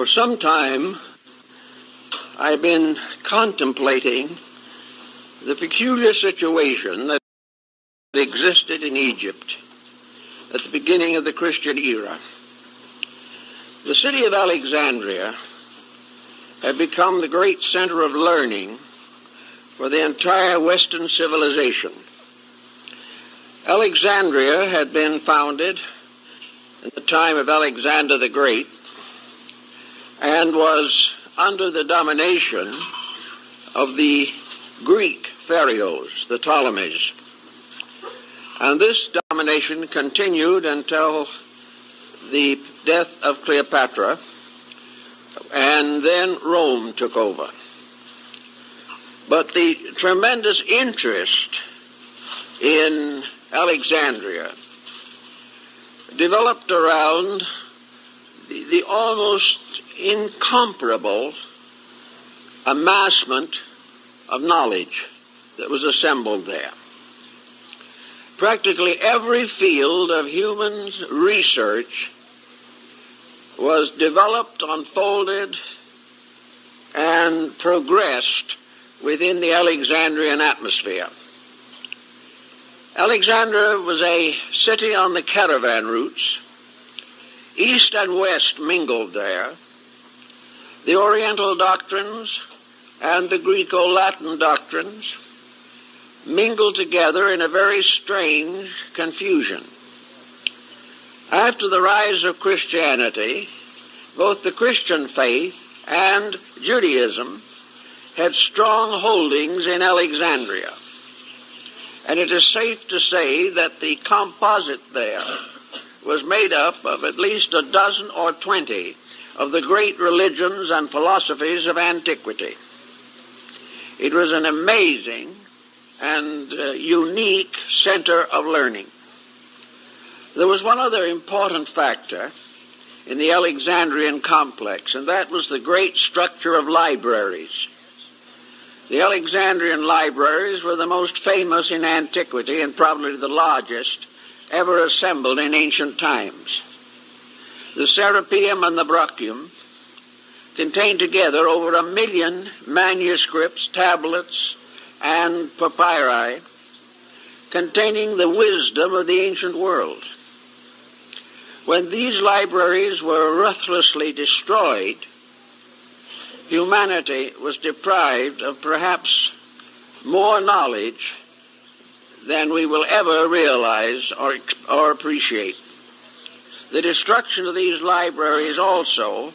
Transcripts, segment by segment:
For some time, I've been contemplating the peculiar situation that existed in Egypt at the beginning of the Christian era. The city of Alexandria had become the great center of learning for the entire Western civilization. Alexandria had been founded at the time of Alexander the Great and was under the domination of the Greek pharaohs, the Ptolemies. And this domination continued until the death of Cleopatra, and then Rome took over. But the tremendous interest in Alexandria developed around the almost incomparable amassment of knowledge that was assembled there. Practically every field of human research was developed, unfolded, and progressed within the Alexandrian atmosphere. Alexandria was a city on the caravan routes. East and West mingled there. The Oriental doctrines and the Greco-Latin doctrines mingled together in a very strange confusion. After the rise of Christianity, both the Christian faith and Judaism had strong holdings in Alexandria. And it is safe to say that the composite there was made up of at least a dozen or 20 of the great religions and philosophies of antiquity. It was an amazing and unique center of learning. There was one other important factor in the Alexandrian complex, and that was the great structure of libraries. The Alexandrian libraries were the most famous in antiquity and probably the largest ever assembled in ancient times. The Serapeum and the Brachium contained together over 1 million manuscripts, tablets, and papyri containing the wisdom of the ancient world. When these libraries were ruthlessly destroyed, humanity was deprived of perhaps more knowledge than we will ever realize or appreciate. The destruction of these libraries also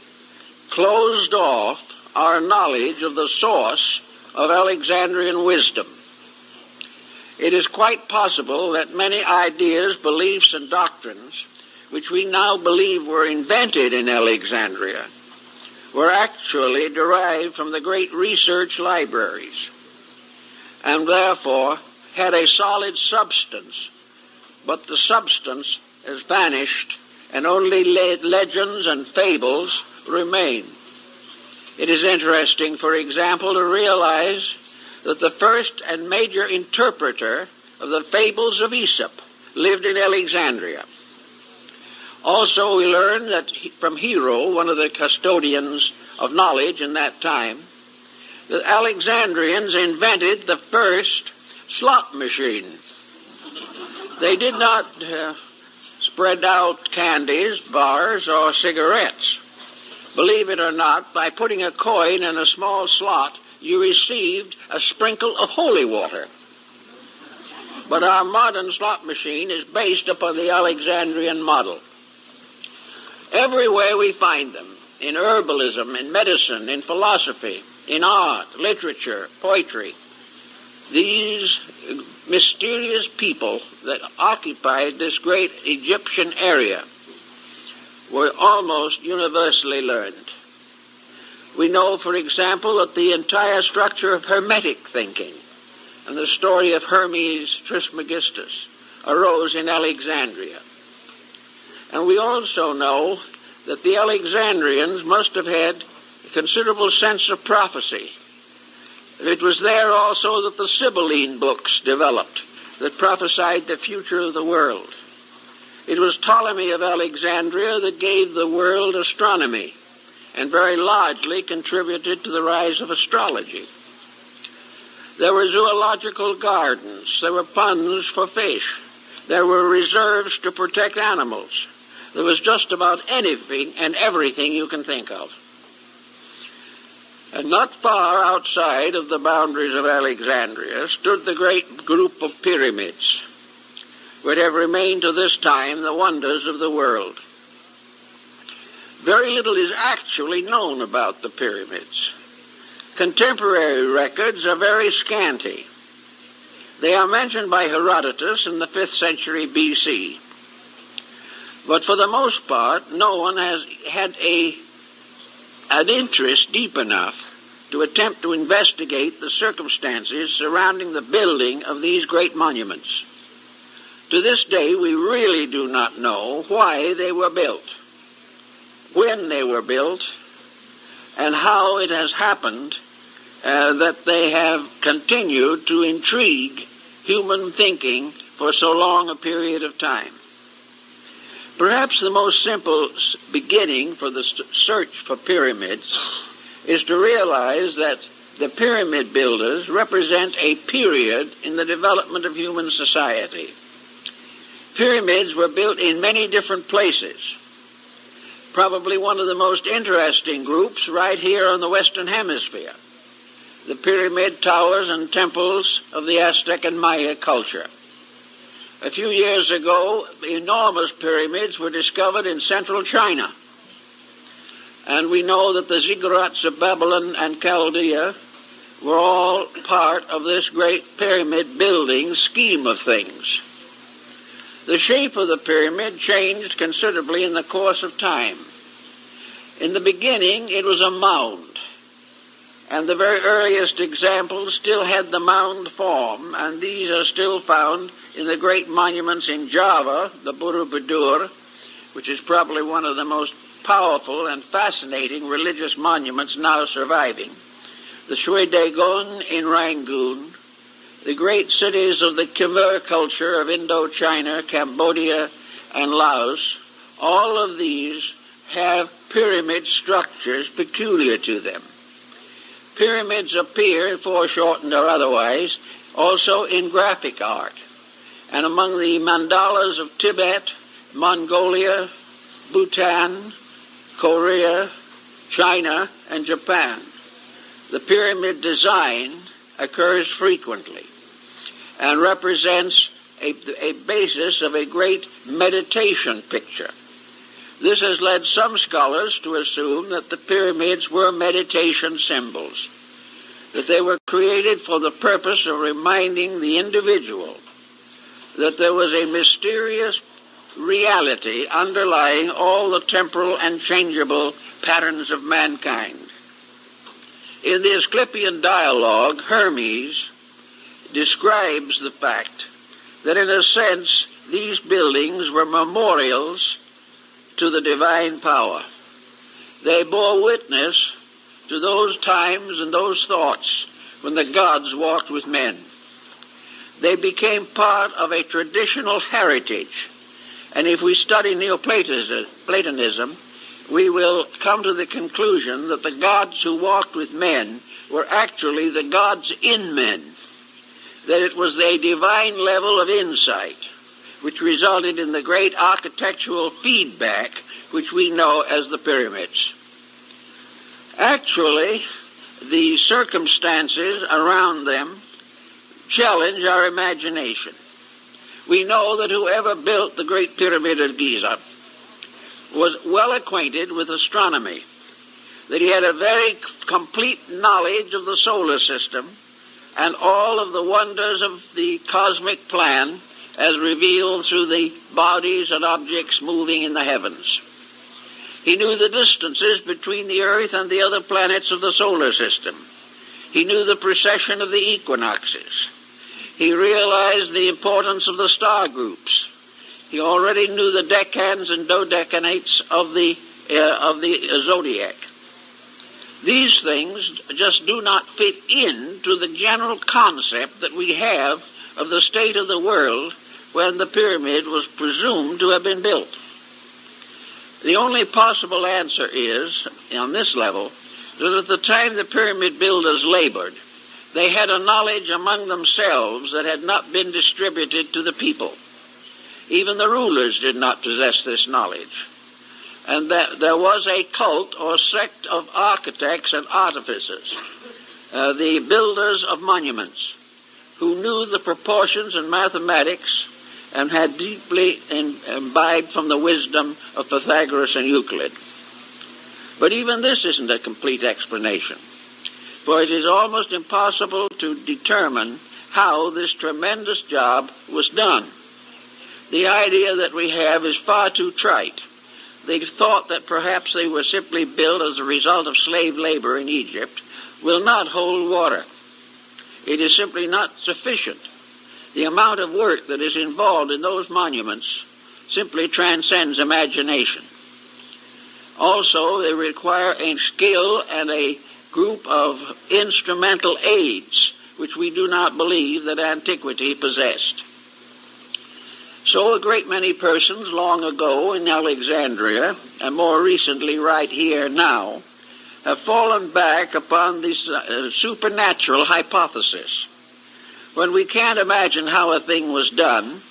closed off our knowledge of the source of Alexandrian wisdom. It is quite possible that many ideas, beliefs, and doctrines which we now believe were invented in Alexandria were actually derived from the great research libraries, and therefore had a solid substance, but the substance has vanished, and only legends and fables remain. It is interesting, for example, to realize that the first and major interpreter of the fables of Aesop lived in Alexandria. Also, we learn that from Hero, one of the custodians of knowledge in that time, that Alexandrians invented the first slot machine. They did not spread out candies, bars, or cigarettes. Believe it or not, by putting a coin in a small slot, you received a sprinkle of holy water. But our modern slot machine is based upon the Alexandrian model. Everywhere we find them, in herbalism, in medicine, in philosophy, in art, literature, poetry, these mysterious people that occupied this great Egyptian area were almost universally learned. We know, for example, that the entire structure of Hermetic thinking and the story of Hermes Trismegistus arose in Alexandria. And we also know that the Alexandrians must have had a considerable sense of prophecy. It was there also that the Sibylline books developed that prophesied the future of the world. It was Ptolemy of Alexandria that gave the world astronomy and very largely contributed to the rise of astrology. There were zoological gardens. There were ponds for fish. There were reserves to protect animals. There was just about anything and everything you can think of. And not far outside of the boundaries of Alexandria stood the great group of pyramids, which have remained to this time the wonders of the world. Very little is actually known about the pyramids. Contemporary records are very scanty. They are mentioned by Herodotus in the 5th century B.C. But for the most part, no one has had an interest deep enough to attempt to investigate the circumstances surrounding the building of these great monuments. To this day, we really do not know why they were built, when they were built, and how it has happened that they have continued to intrigue human thinking for so long a period of time. Perhaps the most simple beginning for the search for pyramids is to realize that the pyramid builders represent a period in the development of human society. Pyramids were built in many different places. Probably one of the most interesting groups right here on the Western Hemisphere, the pyramid towers and temples of the Aztec and Maya culture. A few years ago, enormous pyramids were discovered in central China. And we know that the ziggurats of Babylon and Chaldea were all part of this great pyramid building scheme of things. The shape of the pyramid changed considerably in the course of time. In the beginning, it was a mound, and the very earliest examples still had the mound form, and these are still found in the great monuments in Java, the Borobudur, which is probably one of the most powerful and fascinating religious monuments now surviving, the Shwe Dagon in Rangoon, the great cities of the Khmer culture of Indochina, Cambodia, and Laos. All of these have pyramid structures peculiar to them. Pyramids appear, foreshortened or otherwise, also in graphic art. And among the mandalas of Tibet, Mongolia, Bhutan, Korea, China, and Japan, the pyramid design occurs frequently and represents a basis of a great meditation picture. This has led some scholars to assume that the pyramids were meditation symbols, that they were created for the purpose of reminding the individual that there was a mysterious reality underlying all the temporal and changeable patterns of mankind. In the Asclepian dialogue, Hermes describes the fact that in a sense these buildings were memorials to the divine power. They bore witness to those times and those thoughts when the gods walked with men. They became part of a traditional heritage. And if we study Neoplatonism, we will come to the conclusion that the gods who walked with men were actually the gods in men, that it was a divine level of insight which resulted in the great architectural feedback which we know as the pyramids. Actually, the circumstances around them challenge our imagination. We know that whoever built the Great Pyramid of Giza was well acquainted with astronomy, that he had a very complete knowledge of the solar system and all of the wonders of the cosmic plan as revealed through the bodies and objects moving in the heavens. He knew the distances between the Earth and the other planets of the solar system. He knew the precession of the equinoxes. He realized the importance of the star groups. He already knew the decans and dodecanates of the zodiac. These things just do not fit into the general concept that we have of the state of the world when the pyramid was presumed to have been built. The only possible answer is, on this level, that at the time the pyramid builders labored, they had a knowledge among themselves that had not been distributed to the people. Even the rulers did not possess this knowledge. And that there was a cult or sect of architects and artificers, the builders of monuments, who knew the proportions and mathematics and had deeply imbibed from the wisdom of Pythagoras and Euclid. But even this isn't a complete explanation, for it is almost impossible to determine how this tremendous job was done. The idea that we have is far too trite. The thought that perhaps they were simply built as a result of slave labor in Egypt will not hold water. It is simply not sufficient. The amount of work that is involved in those monuments simply transcends imagination. Also, they require a skill and a group of instrumental aids, which we do not believe that antiquity possessed. So a great many persons long ago in Alexandria, and more recently right here now, have fallen back upon this supernatural hypothesis. When we can't imagine how a thing was done,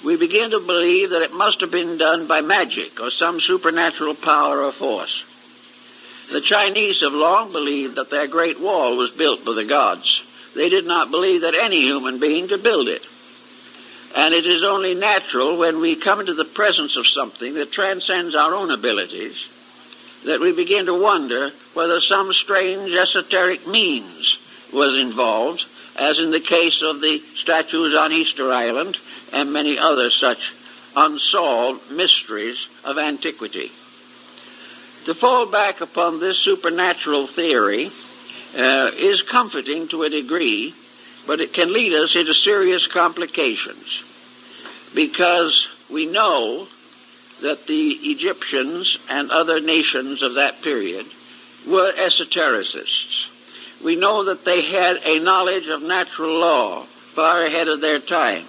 we begin to believe that it must have been done by magic or some supernatural power or force. The Chinese have long believed that their Great Wall was built by the gods. They did not believe that any human being could build it. And it is only natural when we come into the presence of something that transcends our own abilities that we begin to wonder whether some strange esoteric means was involved, as in the case of the statues on Easter Island and many other such unsolved mysteries of antiquity. To fall back upon this supernatural theory is comforting to a degree, but it can lead us into serious complications, because we know that the Egyptians and other nations of that period were esotericists. We know that they had a knowledge of natural law far ahead of their time,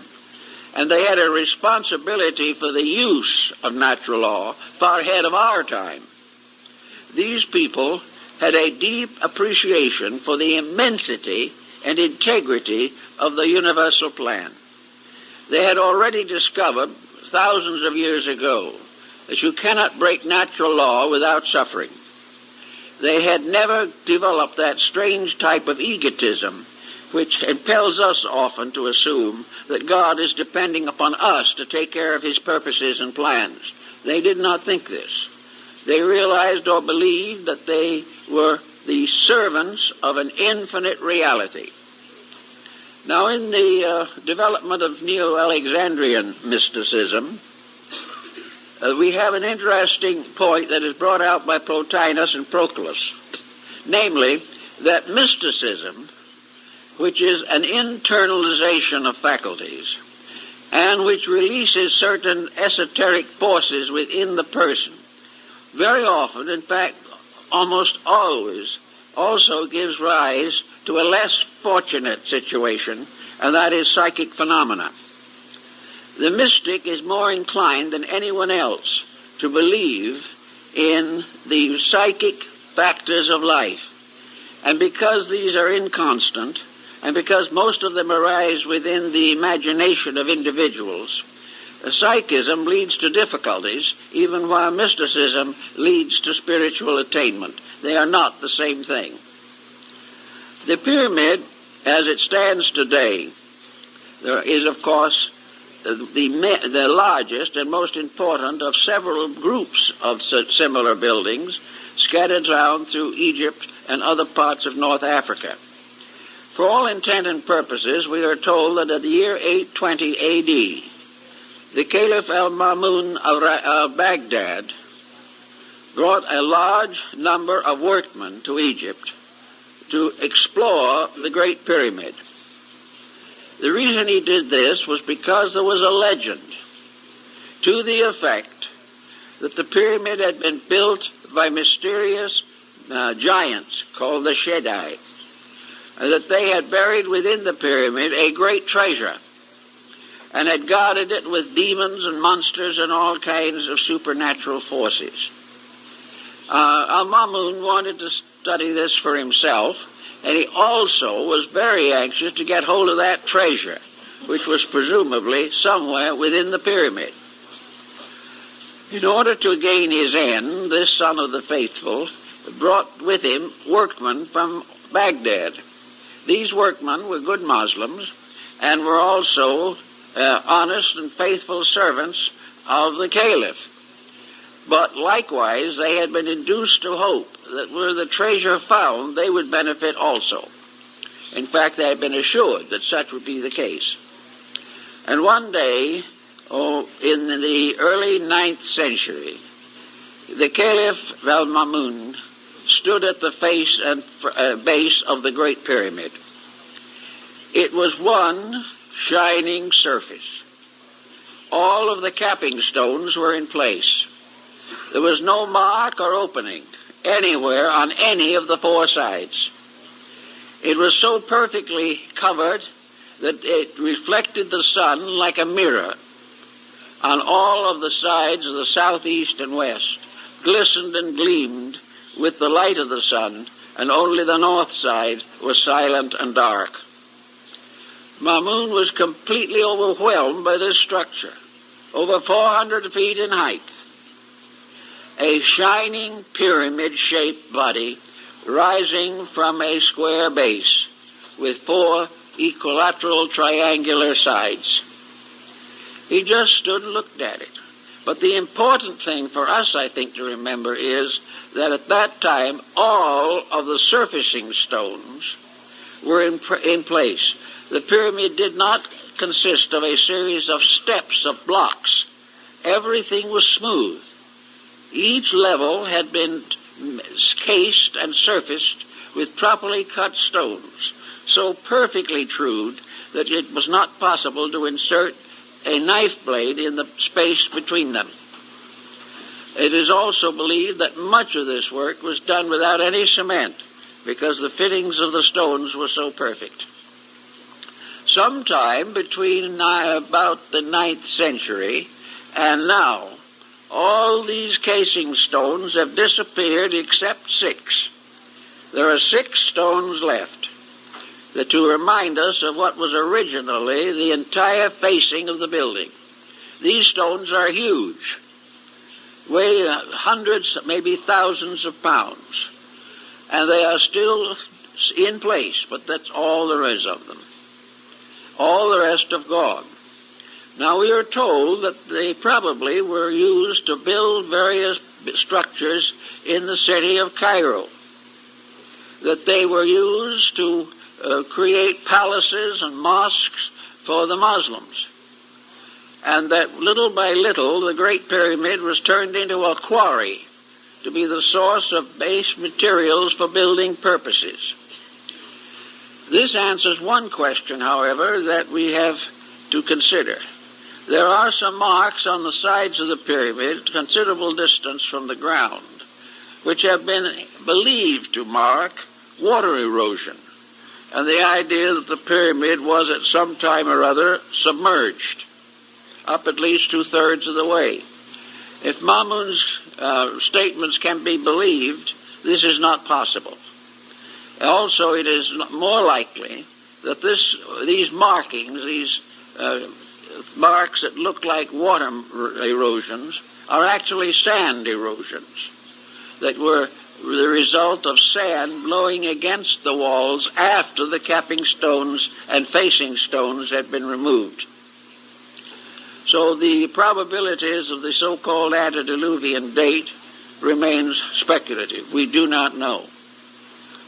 and they had a responsibility for the use of natural law far ahead of our time. These people had a deep appreciation for the immensity and integrity of the universal plan. They had already discovered thousands of years ago that you cannot break natural law without suffering. They had never developed that strange type of egotism which impels us often to assume that God is depending upon us to take care of his purposes and plans. They did not think this. They realized or believed that they were the servants of an infinite reality. Now, in the development of Neo-Alexandrian mysticism, we have an interesting point that is brought out by Plotinus and Proclus, namely that mysticism, which is an internalization of faculties and which releases certain esoteric forces within the person, very often, in fact, almost always, also gives rise to a less fortunate situation, and that is psychic phenomena. The mystic is more inclined than anyone else to believe in the psychic factors of life. And because these are inconstant, and because most of them arise within the imagination of individuals, psychism leads to difficulties, even while mysticism leads to spiritual attainment. They are not the same thing. The pyramid, as it stands today, there is, of course, the largest and most important of several groups of similar buildings scattered around through Egypt and other parts of North Africa. For all intent and purposes, we are told that at the year 820 A.D., the Caliph al-Ma'mun of Baghdad brought a large number of workmen to Egypt to explore the Great Pyramid. The reason he did this was because there was a legend to the effect that the pyramid had been built by mysterious giants called the Shaddai, and that they had buried within the pyramid a great treasure. and had guarded it with demons and monsters and all kinds of supernatural forces. Al-Mamun wanted to study this for himself, and he also was very anxious to get hold of that treasure, which was presumably somewhere within the pyramid. In order to gain his end, this son of the faithful brought with him workmen from Baghdad. These workmen were good Muslims and were also honest and faithful servants of the Caliph. But likewise, they had been induced to hope that were the treasure found, they would benefit also. In fact, they had been assured that such would be the case. And one day, in the early 9th century, the Caliph Al-Mamun stood at the face and base of the Great Pyramid. It was one shining surface. All of the capping stones were in place. There was no mark or opening anywhere on any of the four sides. It was so perfectly covered that it reflected the sun like a mirror on all of the sides of the southeast and west, glistened and gleamed with the light of the sun, and only the north side was silent and dark. Mamun was completely overwhelmed by this structure, over 400 feet in height. A shining pyramid-shaped body rising from a square base with four equilateral triangular sides. He just stood and looked at it. But the important thing for us, I think, to remember is that at that time, all of the surfacing stones were in place. The pyramid did not consist of a series of steps of blocks. Everything was smooth. Each level had been cased and surfaced with properly cut stones, so perfectly trued that it was not possible to insert a knife blade in the space between them. It is also believed that much of this work was done without any cement, because the fittings of the stones were so perfect. Sometime between about the 9th century and now, all these casing stones have disappeared except 6. There are 6 stones left to remind us of what was originally the entire facing of the building. These stones are huge, weigh hundreds, maybe thousands of pounds, and they are still in place, but that's all there is of them. All the rest have gone. Now, we are told that they probably were used to build various structures in the city of Cairo, that they were used to create palaces and mosques for the Muslims, and that little by little the Great Pyramid was turned into a quarry to be the source of base materials for building purposes. This answers one question, however, that we have to consider. There are some marks on the sides of the pyramid, considerable distance from the ground, which have been believed to mark water erosion, and the idea that the pyramid was at some time or other submerged, up at least 2/3 of the way. If Mamun's statements can be believed, this is not possible. Also, it is more likely that these markings, these marks that look like water erosions, are actually sand erosions that were the result of sand blowing against the walls after the capping stones and facing stones had been removed. So the probabilities of the so-called antediluvian date remains speculative. We do not know.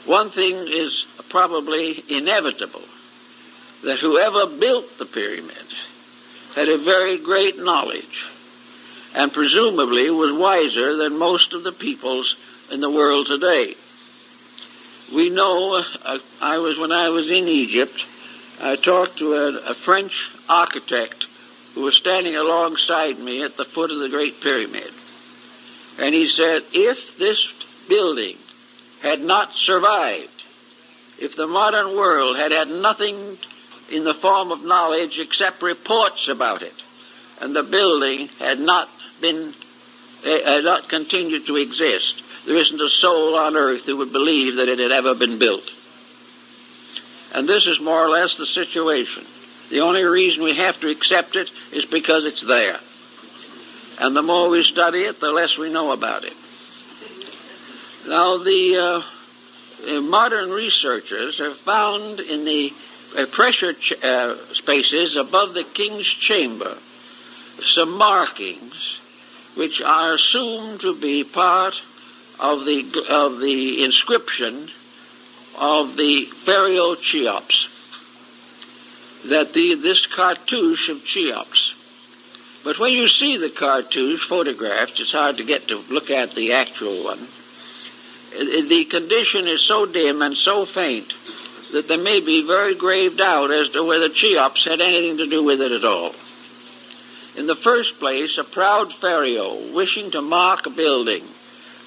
One thing is probably inevitable, that whoever built the pyramid had a very great knowledge and presumably was wiser than most of the peoples in the world today. We know, when I was in Egypt, I talked to a French architect who was standing alongside me at the foot of the Great Pyramid. And he said, if this building had not survived, if the modern world had had nothing in the form of knowledge except reports about it. And the building had not continued to exist. There isn't a soul on earth who would believe that it had ever been built. And this is more or less the situation. The only reason we have to accept it is because it's there. And the more we study it, the less we know about it. Now, the modern researchers have found in the pressure spaces above the king's chamber some markings which are assumed to be part of the inscription of the Pharaoh Cheops, that this cartouche of Cheops. But when you see the cartouche photographed, it's hard to get to look at the actual one. The condition is so dim and so faint that there may be very grave doubt as to whether Cheops had anything to do with it at all. In the first place, a proud pharaoh, wishing to mark a building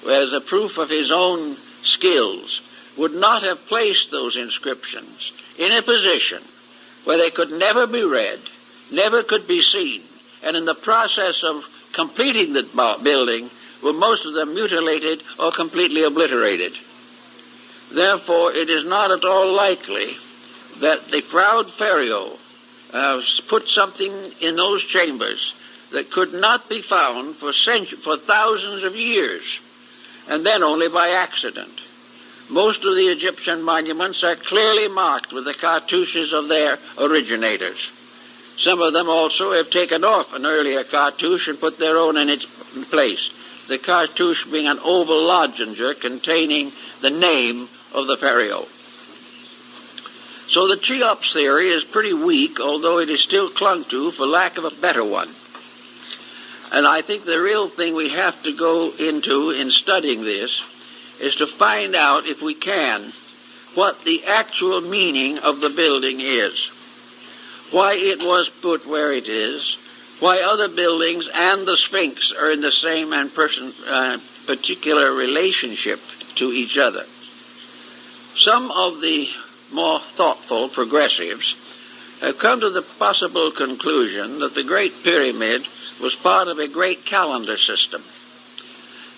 as a proof of his own skills, would not have placed those inscriptions in a position where they could never be read, never could be seen, and in the process of completing the building were most of them mutilated or completely obliterated. Therefore, it is not at all likely that the proud pharaoh put something in those chambers that could not be found for thousands of years, and then only by accident. Most of the Egyptian monuments are clearly marked with the cartouches of their originators. Some of them also have taken off an earlier cartouche and put their own in its place, the cartouche being an oval lozenger containing the name of the pharaoh. So the Cheops theory is pretty weak, although it is still clung to for lack of a better one. And I think the real thing we have to go into in studying this is to find out, if we can, what the actual meaning of the building is, why it was put where it is, why other buildings and the Sphinx are in the same and particular relationship to each other. Some of the more thoughtful progressives have come to the possible conclusion that the Great Pyramid was part of a great calendar system,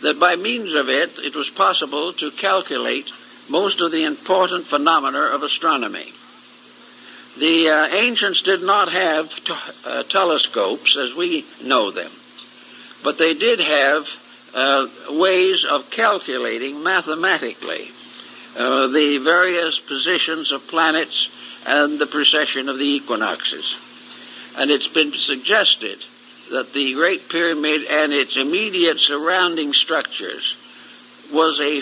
that by means of it, it was possible to calculate most of the important phenomena of astronomy. The ancients did not have telescopes as we know them, but they did have ways of calculating mathematically the various positions of planets and the precession of the equinoxes. And it's been suggested that the Great Pyramid and its immediate surrounding structures was a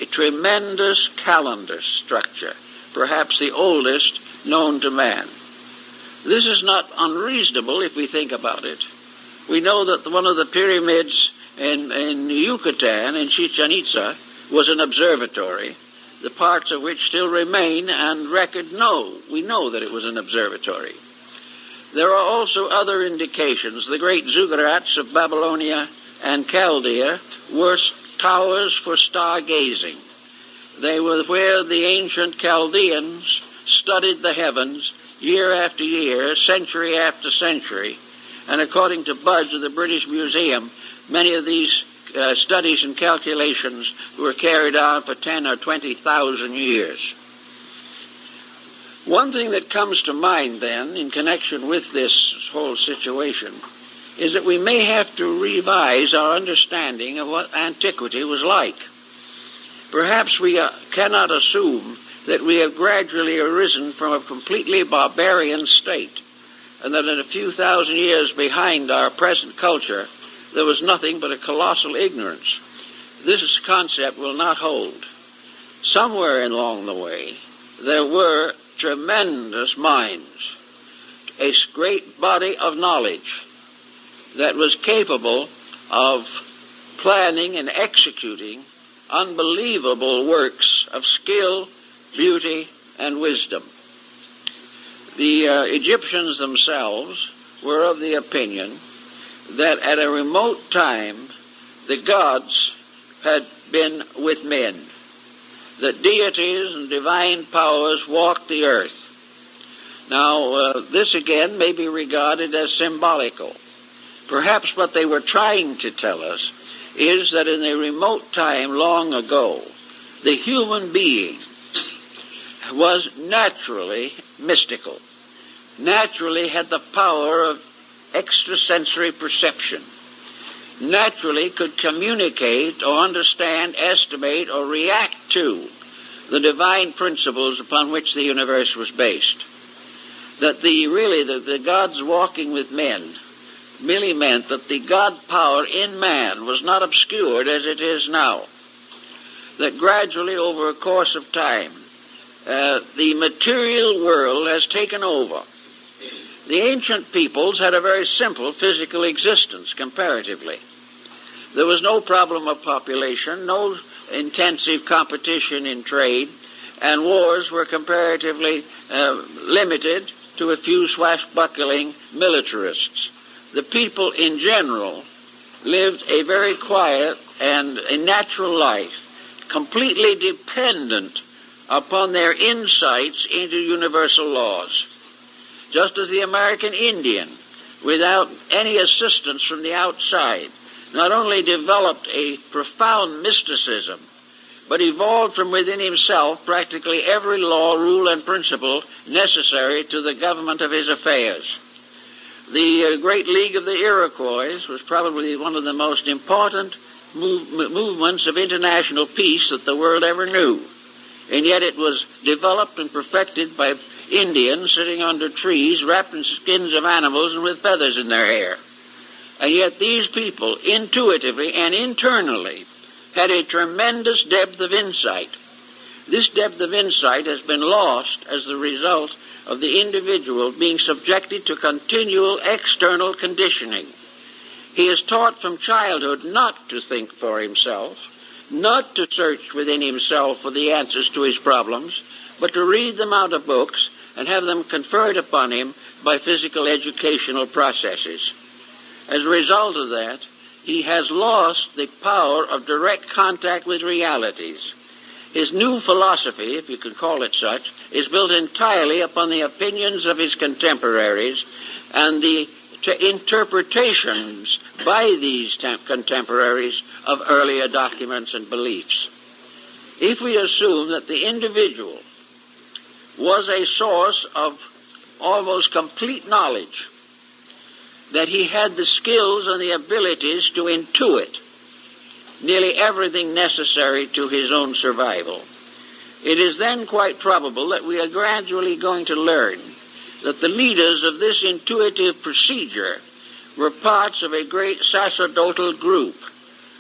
tremendous calendar structure, perhaps the oldest known to man. This is not unreasonable if we think about it. We know that one of the pyramids in Yucatan, in Chichen Itza, was an observatory, the parts of which still remain and we know that it was an observatory. There are also other indications. The great ziggurats of Babylonia and Chaldea were towers for stargazing. They were where the ancient Chaldeans studied the heavens year after year, century after century. And according to Budge of the British Museum, many of these studies and calculations were carried on for 10 or 20,000 years. One thing that comes to mind then in connection with this whole situation is that we may have to revise our understanding of what antiquity was like. Perhaps we cannot assume that we have gradually arisen from a completely barbarian state, and that in a few thousand years behind our present culture there was nothing but a colossal ignorance. This concept will not hold. Somewhere along the way there were tremendous minds, a great body of knowledge that was capable of planning and executing unbelievable works of skill, beauty, and wisdom. The Egyptians themselves were of the opinion that at a remote time the gods had been with men, that deities and divine powers walked the earth. Now, this again may be regarded as symbolical. Perhaps what they were trying to tell us is that in a remote time long ago, the human being was naturally mystical, naturally had the power of extrasensory perception, naturally could communicate or understand, estimate, or react to the divine principles upon which the universe was based. That the gods walking with men merely meant that the God power in man was not obscured as it is now. That gradually over a course of time, the material world has taken over. The ancient peoples had a very simple physical existence comparatively. There was no problem of population, no intensive competition in trade, and wars were comparatively limited to a few swashbuckling militarists. The people in general lived a very quiet and a natural life, completely dependent upon their insights into universal laws. Just as the American Indian, without any assistance from the outside, not only developed a profound mysticism, but evolved from within himself practically every law, rule, and principle necessary to the government of his affairs. The Great League of the Iroquois was probably one of the most important movements of international peace that the world ever knew. And yet it was developed and perfected by Indians sitting under trees, wrapped in skins of animals and with feathers in their hair. And yet these people, intuitively and internally, had a tremendous depth of insight. This depth of insight has been lost as the result of the individual being subjected to continual external conditioning. He is taught from childhood not to think for himself, not to search within himself for the answers to his problems, but to read them out of books and have them conferred upon him by physical educational processes. As a result of that, he has lost the power of direct contact with realities. His new philosophy, if you could call it such, is built entirely upon the opinions of his contemporaries and the interpretations by these contemporaries of earlier documents and beliefs. If we assume that the individual was a source of almost complete knowledge, that he had the skills and the abilities to intuit nearly everything necessary to his own survival, it is then quite probable that we are gradually going to learn that the leaders of this intuitive procedure were parts of a great sacerdotal group.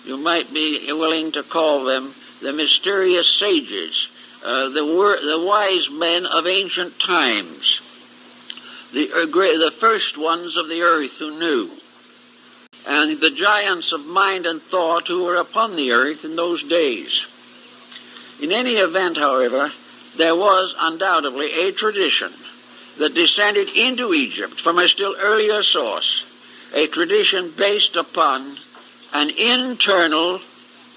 You might be willing to call them the mysterious sages, the wise men of ancient times, the first ones of the earth who knew, and the giants of mind and thought who were upon the earth in those days. In any event, however, there was undoubtedly a tradition that descended into Egypt from a still earlier source, a tradition based upon an internal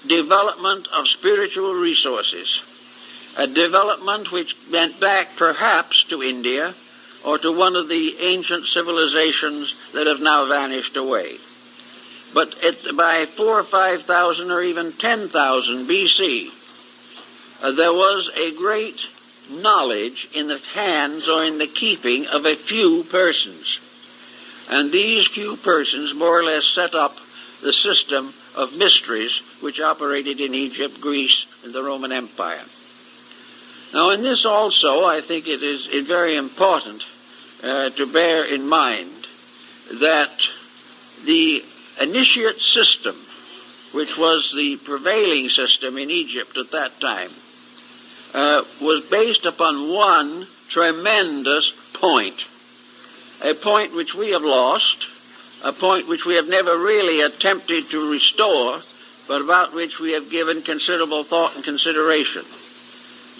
development of spiritual resources, a development which went back perhaps to India or to one of the ancient civilizations that have now vanished away. But by 4,000 or 5,000 or even 10,000 B.C., there was a great knowledge in the hands or in the keeping of a few persons. And these few persons more or less set up the system of mysteries which operated in Egypt, Greece, and the Roman Empire. Now, in this also, I think it is very important to bear in mind that the initiate system, which was the prevailing system in Egypt at that time, was based upon one tremendous point, a point which we have lost, a point which we have never really attempted to restore, but about which we have given considerable thought and consideration.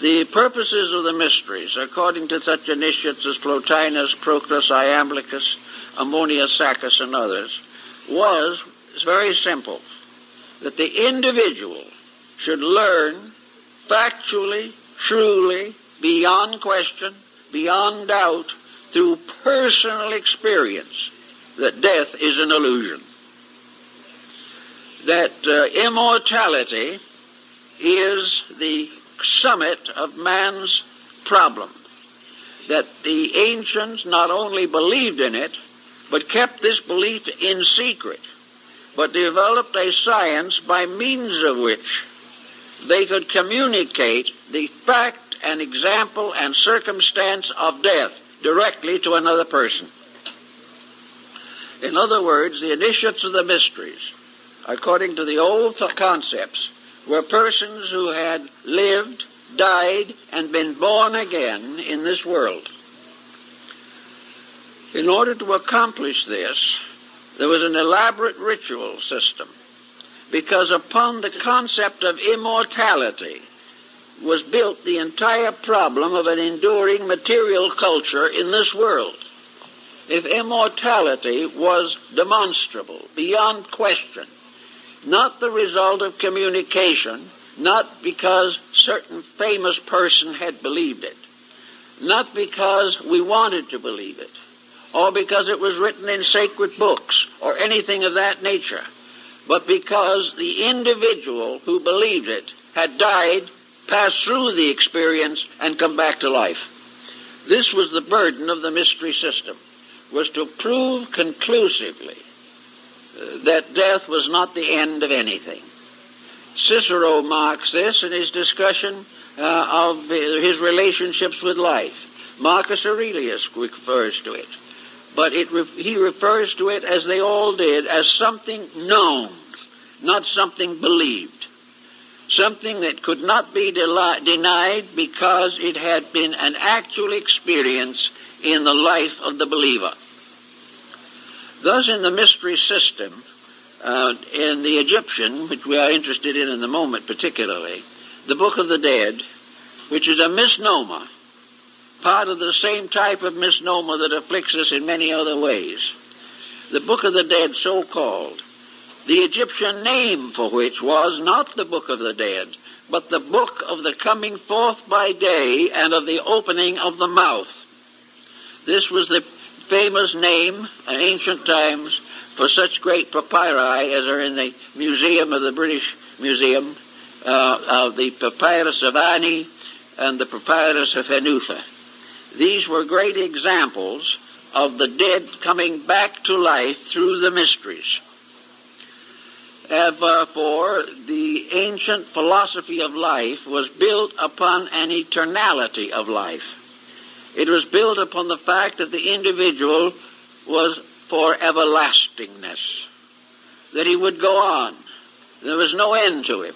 The purposes of the mysteries, according to such initiates as Plotinus, Proclus, Iamblichus, Ammonius Saccas, and others, was very simple, that the individual should learn factually, truly, beyond question, beyond doubt, through personal experience that death is an illusion. That immortality is the summit of man's problem. That the ancients not only believed in it, but kept this belief in secret, but developed a science by means of which they could communicate the fact and example and circumstance of death directly to another person. In other words, the initiates of the mysteries, according to the old concepts, were persons who had lived, died, and been born again in this world. In order to accomplish this, there was an elaborate ritual system, because upon the concept of immortality was built the entire problem of an enduring material culture in this world. If immortality was demonstrable, beyond question, not the result of communication, not because certain famous person had believed it, not because we wanted to believe it, or because it was written in sacred books, or anything of that nature, but because the individual who believed it had died, passed through the experience, and come back to life. This was the burden of the mystery system, was to prove conclusively that death was not the end of anything. Cicero marks this in his discussion of his relationships with life. Marcus Aurelius refers to it. But he refers to it, as they all did, as something known, not something believed. Something that could not be denied because it had been an actual experience in the life of the believer. Thus, in the mystery system, in the Egyptian, which we are interested in the moment particularly, the Book of the Dead, which is a misnomer, part of the same type of misnomer that afflicts us in many other ways. The Book of the Dead, so-called, the Egyptian name for which was not the Book of the Dead, but the Book of the Coming Forth by Day and of the Opening of the Mouth. This was the famous name in ancient times for such great papyri as are in the museum of the British Museum, of the Papyrus of Ani and the Papyrus of Hanufa. These were great examples of the dead coming back to life through the mysteries. Therefore, the ancient philosophy of life was built upon an eternality of life. It was built upon the fact that the individual was for everlastingness, that he would go on. There was no end to him.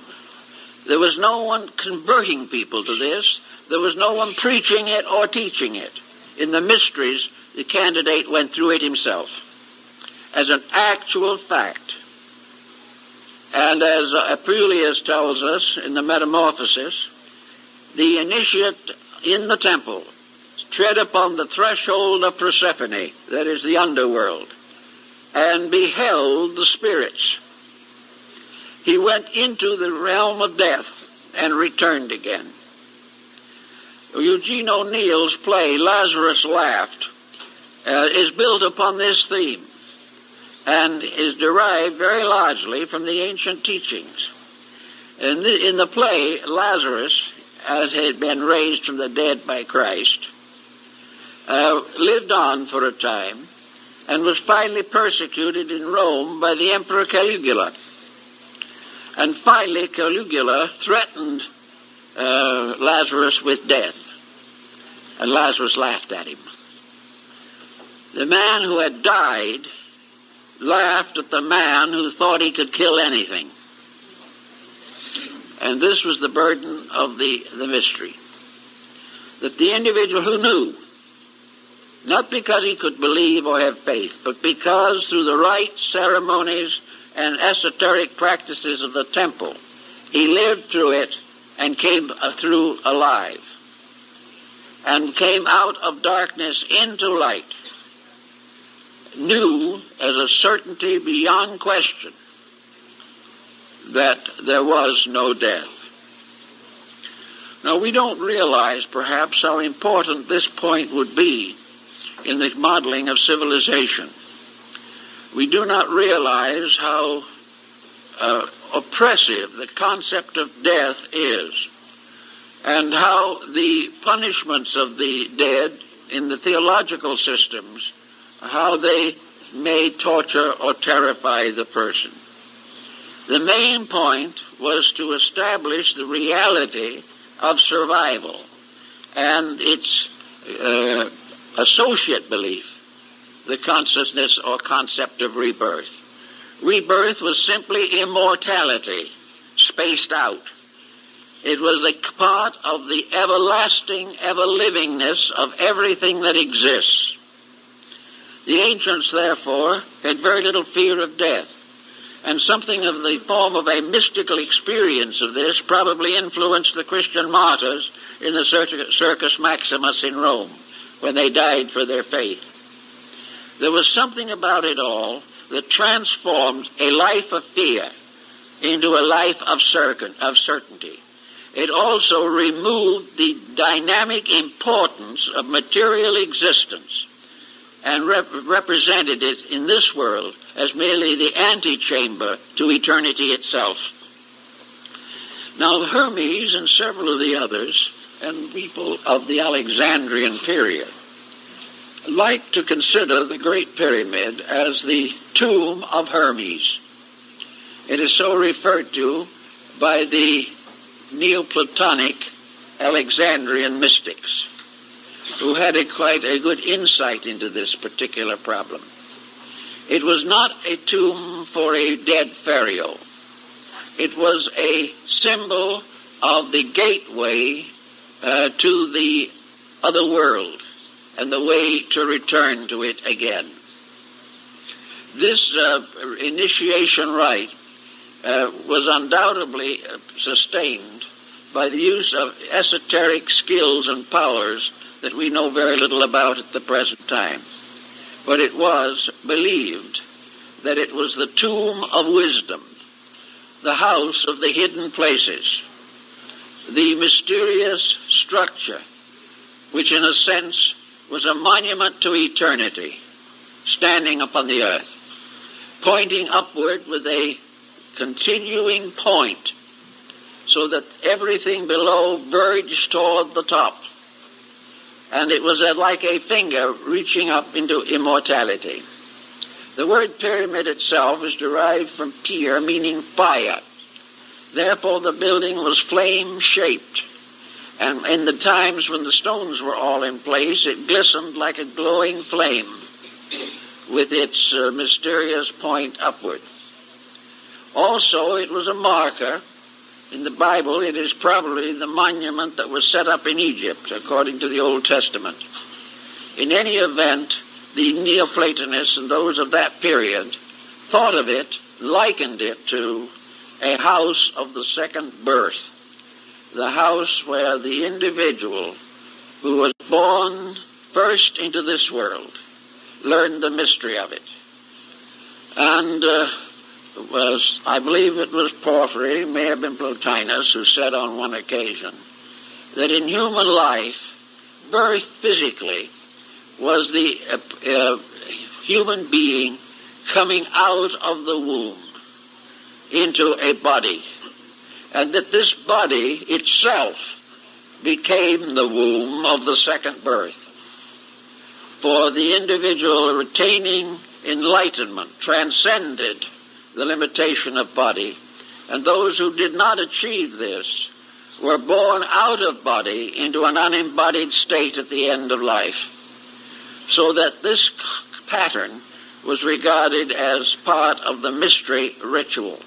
There was no one converting people to this. There was no one preaching it or teaching it. In the mysteries, the candidate went through it himself as an actual fact. And as Apuleius tells us in the Metamorphosis, the initiate in the temple tread upon the threshold of Persephone, that is the underworld, and beheld the spirits. He went into the realm of death and returned again. Eugene O'Neill's play, Lazarus Laughed, is built upon this theme and is derived very largely from the ancient teachings. In the play, Lazarus, as had been raised from the dead by Christ, lived on for a time and was finally persecuted in Rome by the Emperor Caligula. And finally Caligula threatened Lazarus with death, and Lazarus laughed at him. The man who had died laughed at the man who thought he could kill anything. And this was the burden of the mystery. That the individual who knew, not because he could believe or have faith, but because through the rites, ceremonies, and esoteric practices of the temple, he lived through it and came through alive, and came out of darkness into light, knew as a certainty beyond question that there was no death. Now, we don't realize perhaps how important this point would be in the modeling of civilization. We do not realize how oppressive the concept of death is, and how the punishments of the dead in the theological systems, how they may torture or terrify the person. The main point was to establish the reality of survival and its associate belief, the consciousness or concept of rebirth. Rebirth was simply immortality, spaced out. It was a part of the everlasting, ever-livingness of everything that exists. The ancients, therefore, had very little fear of death, and something of the form of a mystical experience of this probably influenced the Christian martyrs in the Circus Maximus in Rome, when they died for their faith. There was something about it all that transformed a life of fear into a life of certainty. It also removed the dynamic importance of material existence and represented it in this world as merely the antechamber to eternity itself. Now, Hermes and several of the others, and people of the Alexandrian period, like to consider the Great Pyramid as the tomb of Hermes. It is so referred to by the Neoplatonic Alexandrian mystics, who had quite a good insight into this particular problem. It was not a tomb for a dead pharaoh. It was a symbol of the gateway to the other world and the way to return to it again. This initiation rite was undoubtedly sustained by the use of esoteric skills and powers that we know very little about at the present time. But it was believed that it was the tomb of wisdom, the house of the hidden places, the mysterious structure, which in a sense was a monument to eternity, standing upon the earth, pointing upward with a continuing point, so that everything below verged toward the top. And it was like a finger reaching up into immortality. The word pyramid itself is derived from pyr, meaning fire. Therefore, the building was flame-shaped. And in the times when the stones were all in place, it glistened like a glowing flame with its mysterious point upward. Also, it was a marker. In the Bible, it is probably the monument that was set up in Egypt, according to the Old Testament. In any event, the Neoplatonists and those of that period thought of it, likened it to a house of the second birth, the house where the individual who was born first into this world learned the mystery of it. And I believe it was Porphyry, may have been Plotinus, who said on one occasion that in human life, birth physically was the human being coming out of the womb into a body, and that this body itself became the womb of the second birth. For the individual retaining enlightenment transcended the limitation of body, and those who did not achieve this were born out of body into an unembodied state at the end of life. So that this pattern was regarded as part of the mystery ritual.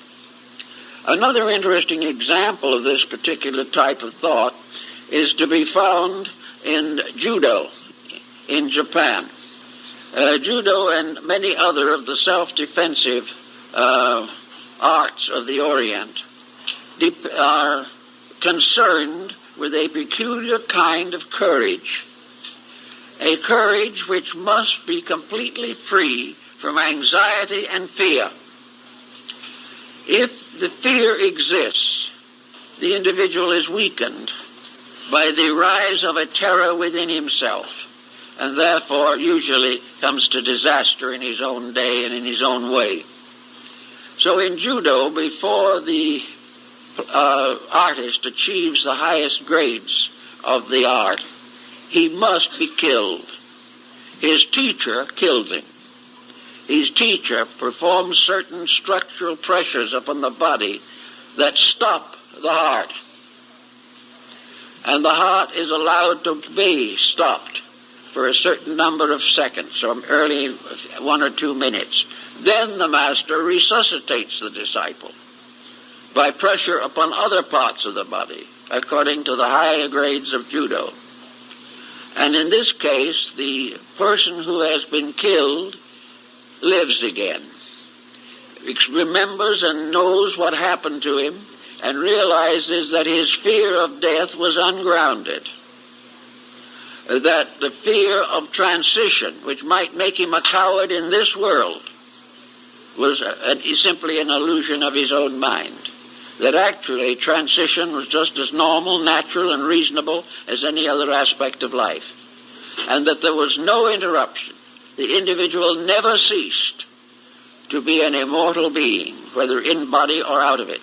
Another interesting example of this particular type of thought is to be found in judo in Japan. Judo and many other of the self-defensive arts of the Orient are concerned with a peculiar kind of courage, a courage which must be completely free from anxiety and fear. If the fear exists, the individual is weakened by the rise of a terror within himself, and therefore usually comes to disaster in his own day and in his own way. So in judo, before the artist achieves the highest grades of the art, he must be killed. His teacher kills him. His teacher performs certain structural pressures upon the body that stop the heart. And the heart is allowed to be stopped for a certain number of seconds, or early 1 or 2 minutes. Then the master resuscitates the disciple by pressure upon other parts of the body, according to the higher grades of judo. And in this case, the person who has been killed lives again, remembers and knows what happened to him, and realizes that his fear of death was ungrounded, that the fear of transition, which might make him a coward in this world, was simply an illusion of his own mind, that actually transition was just as normal, natural, and reasonable as any other aspect of life, and that there was no interruption. The individual never ceased to be an immortal being, whether in body or out of it.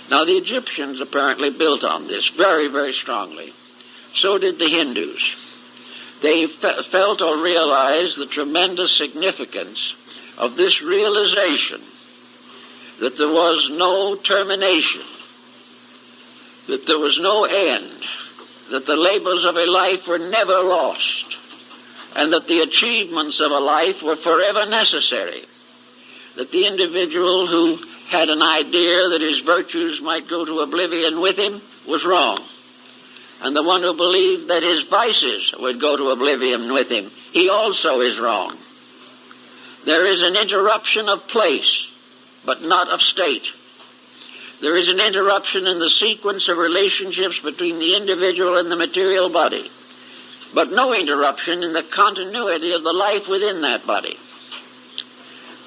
Now, the Egyptians apparently built on this very, very strongly. So did the Hindus. They felt or realized the tremendous significance of this realization that there was no termination, that there was no end, that the labors of a life were never lost, and that the achievements of a life were forever necessary, that the individual who had an idea that his virtues might go to oblivion with him was wrong, and the one who believed that his vices would go to oblivion with him, he also is wrong. There is an interruption of place, but not of state. There is an interruption in the sequence of relationships between the individual and the material body, but no interruption in the continuity of the life within that body.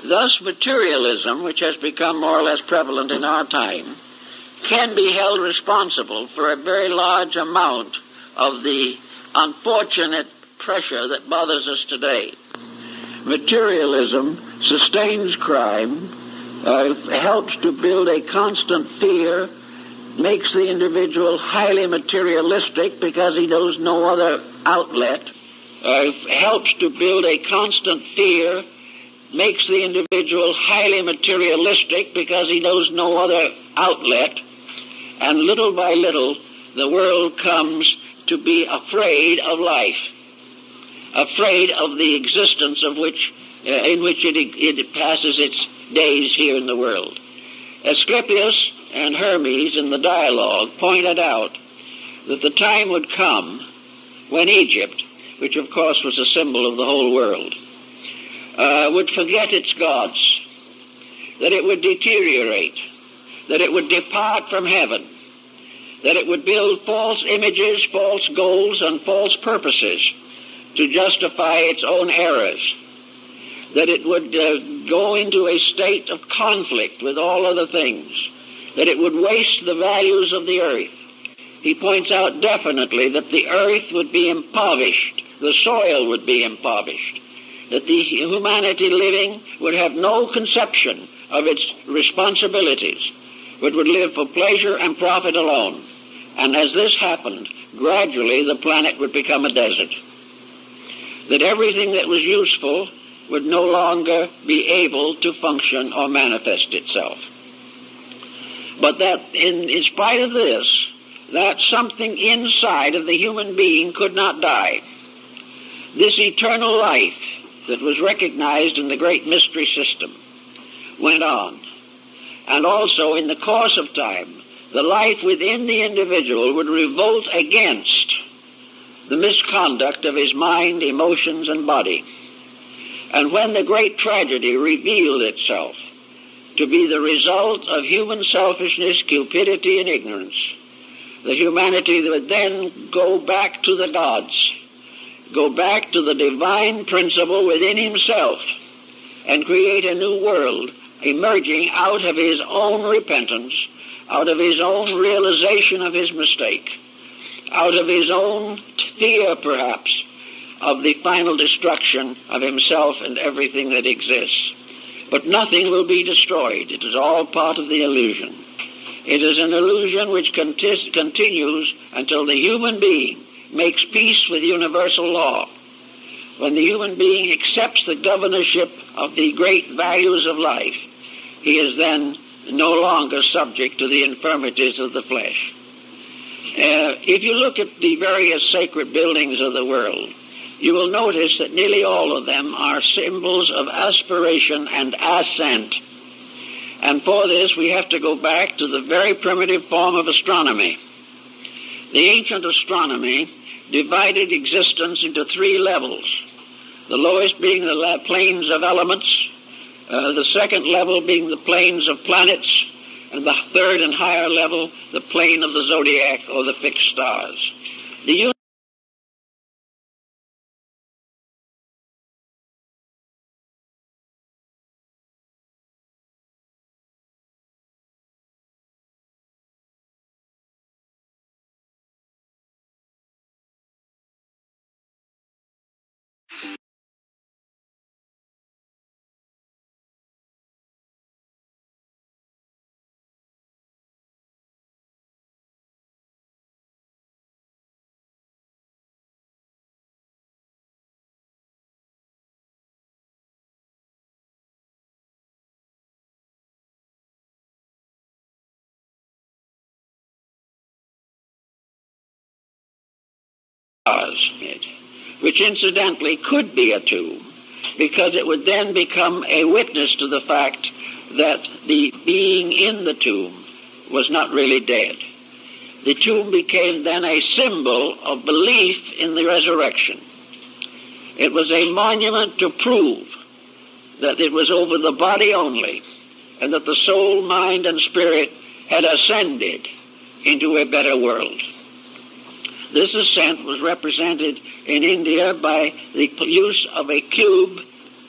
Thus, materialism, which has become more or less prevalent in our time, can be held responsible for a very large amount of the unfortunate pressure that bothers us today. Materialism sustains crime, helps to build a constant fear, makes the individual highly materialistic because he knows no other outlet, helps to build a constant fear, makes the individual highly materialistic because he knows no other outlet, and little by little the world comes to be afraid of life, afraid of the existence of which, in which it passes its days here in the world. Asclepius and Hermes in the dialogue pointed out that the time would come when Egypt, which of course was a symbol of the whole world, would forget its gods, that it would deteriorate, that it would depart from heaven, that it would build false images, false goals, and false purposes to justify its own errors, that it would go into a state of conflict with all other things, that it would waste the values of the earth. He points out definitely that the earth would be impoverished, the soil would be impoverished, that the humanity living would have no conception of its responsibilities, but would live for pleasure and profit alone. And as this happened, gradually the planet would become a desert. That everything that was useful would no longer be able to function or manifest itself. But that in spite of this, that something inside of the human being could not die. This eternal life that was recognized in the great mystery system went on. And also in the course of time, the life within the individual would revolt against the misconduct of his mind, emotions, and body. And when the great tragedy revealed itself to be the result of human selfishness, cupidity, and ignorance, the humanity would then go back to the gods, go back to the divine principle within himself, and create a new world emerging out of his own repentance, out of his own realization of his mistake, out of his own fear, perhaps, of the final destruction of himself and everything that exists. But nothing will be destroyed. It is all part of the illusion. It is an illusion which continues until the human being makes peace with universal law. When the human being accepts the governorship of the great values of life, he is then no longer subject to the infirmities of the flesh. If you look at the various sacred buildings of the world, you will notice that nearly all of them are symbols of aspiration and ascent. And for this, we have to go back to the very primitive form of astronomy. The ancient astronomy divided existence into three levels, the lowest being the planes of elements, the second level being the planes of planets, and the third and higher level, the plane of the zodiac or the fixed stars. The which incidentally could be a tomb, because it would then become a witness to the fact that the being in the tomb was not really dead. The tomb became then a symbol of belief in the resurrection. It was a monument to prove that it was over the body only, and that the soul, mind, and spirit had ascended into a better world. This ascent was represented in India by the use of a cube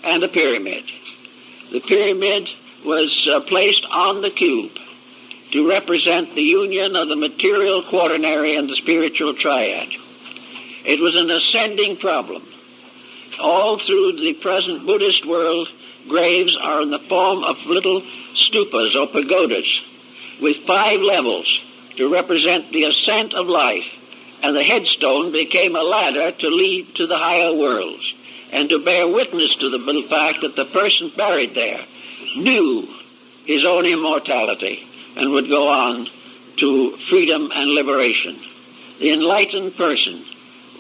and a pyramid. The pyramid was placed on the cube to represent the union of the material quaternary and the spiritual triad. It was an ascending problem. All through the present Buddhist world, graves are in the form of little stupas or pagodas with 5 levels to represent the ascent of life. And the headstone became a ladder to lead to the higher worlds and to bear witness to the fact that the person buried there knew his own immortality and would go on to freedom and liberation. The enlightened person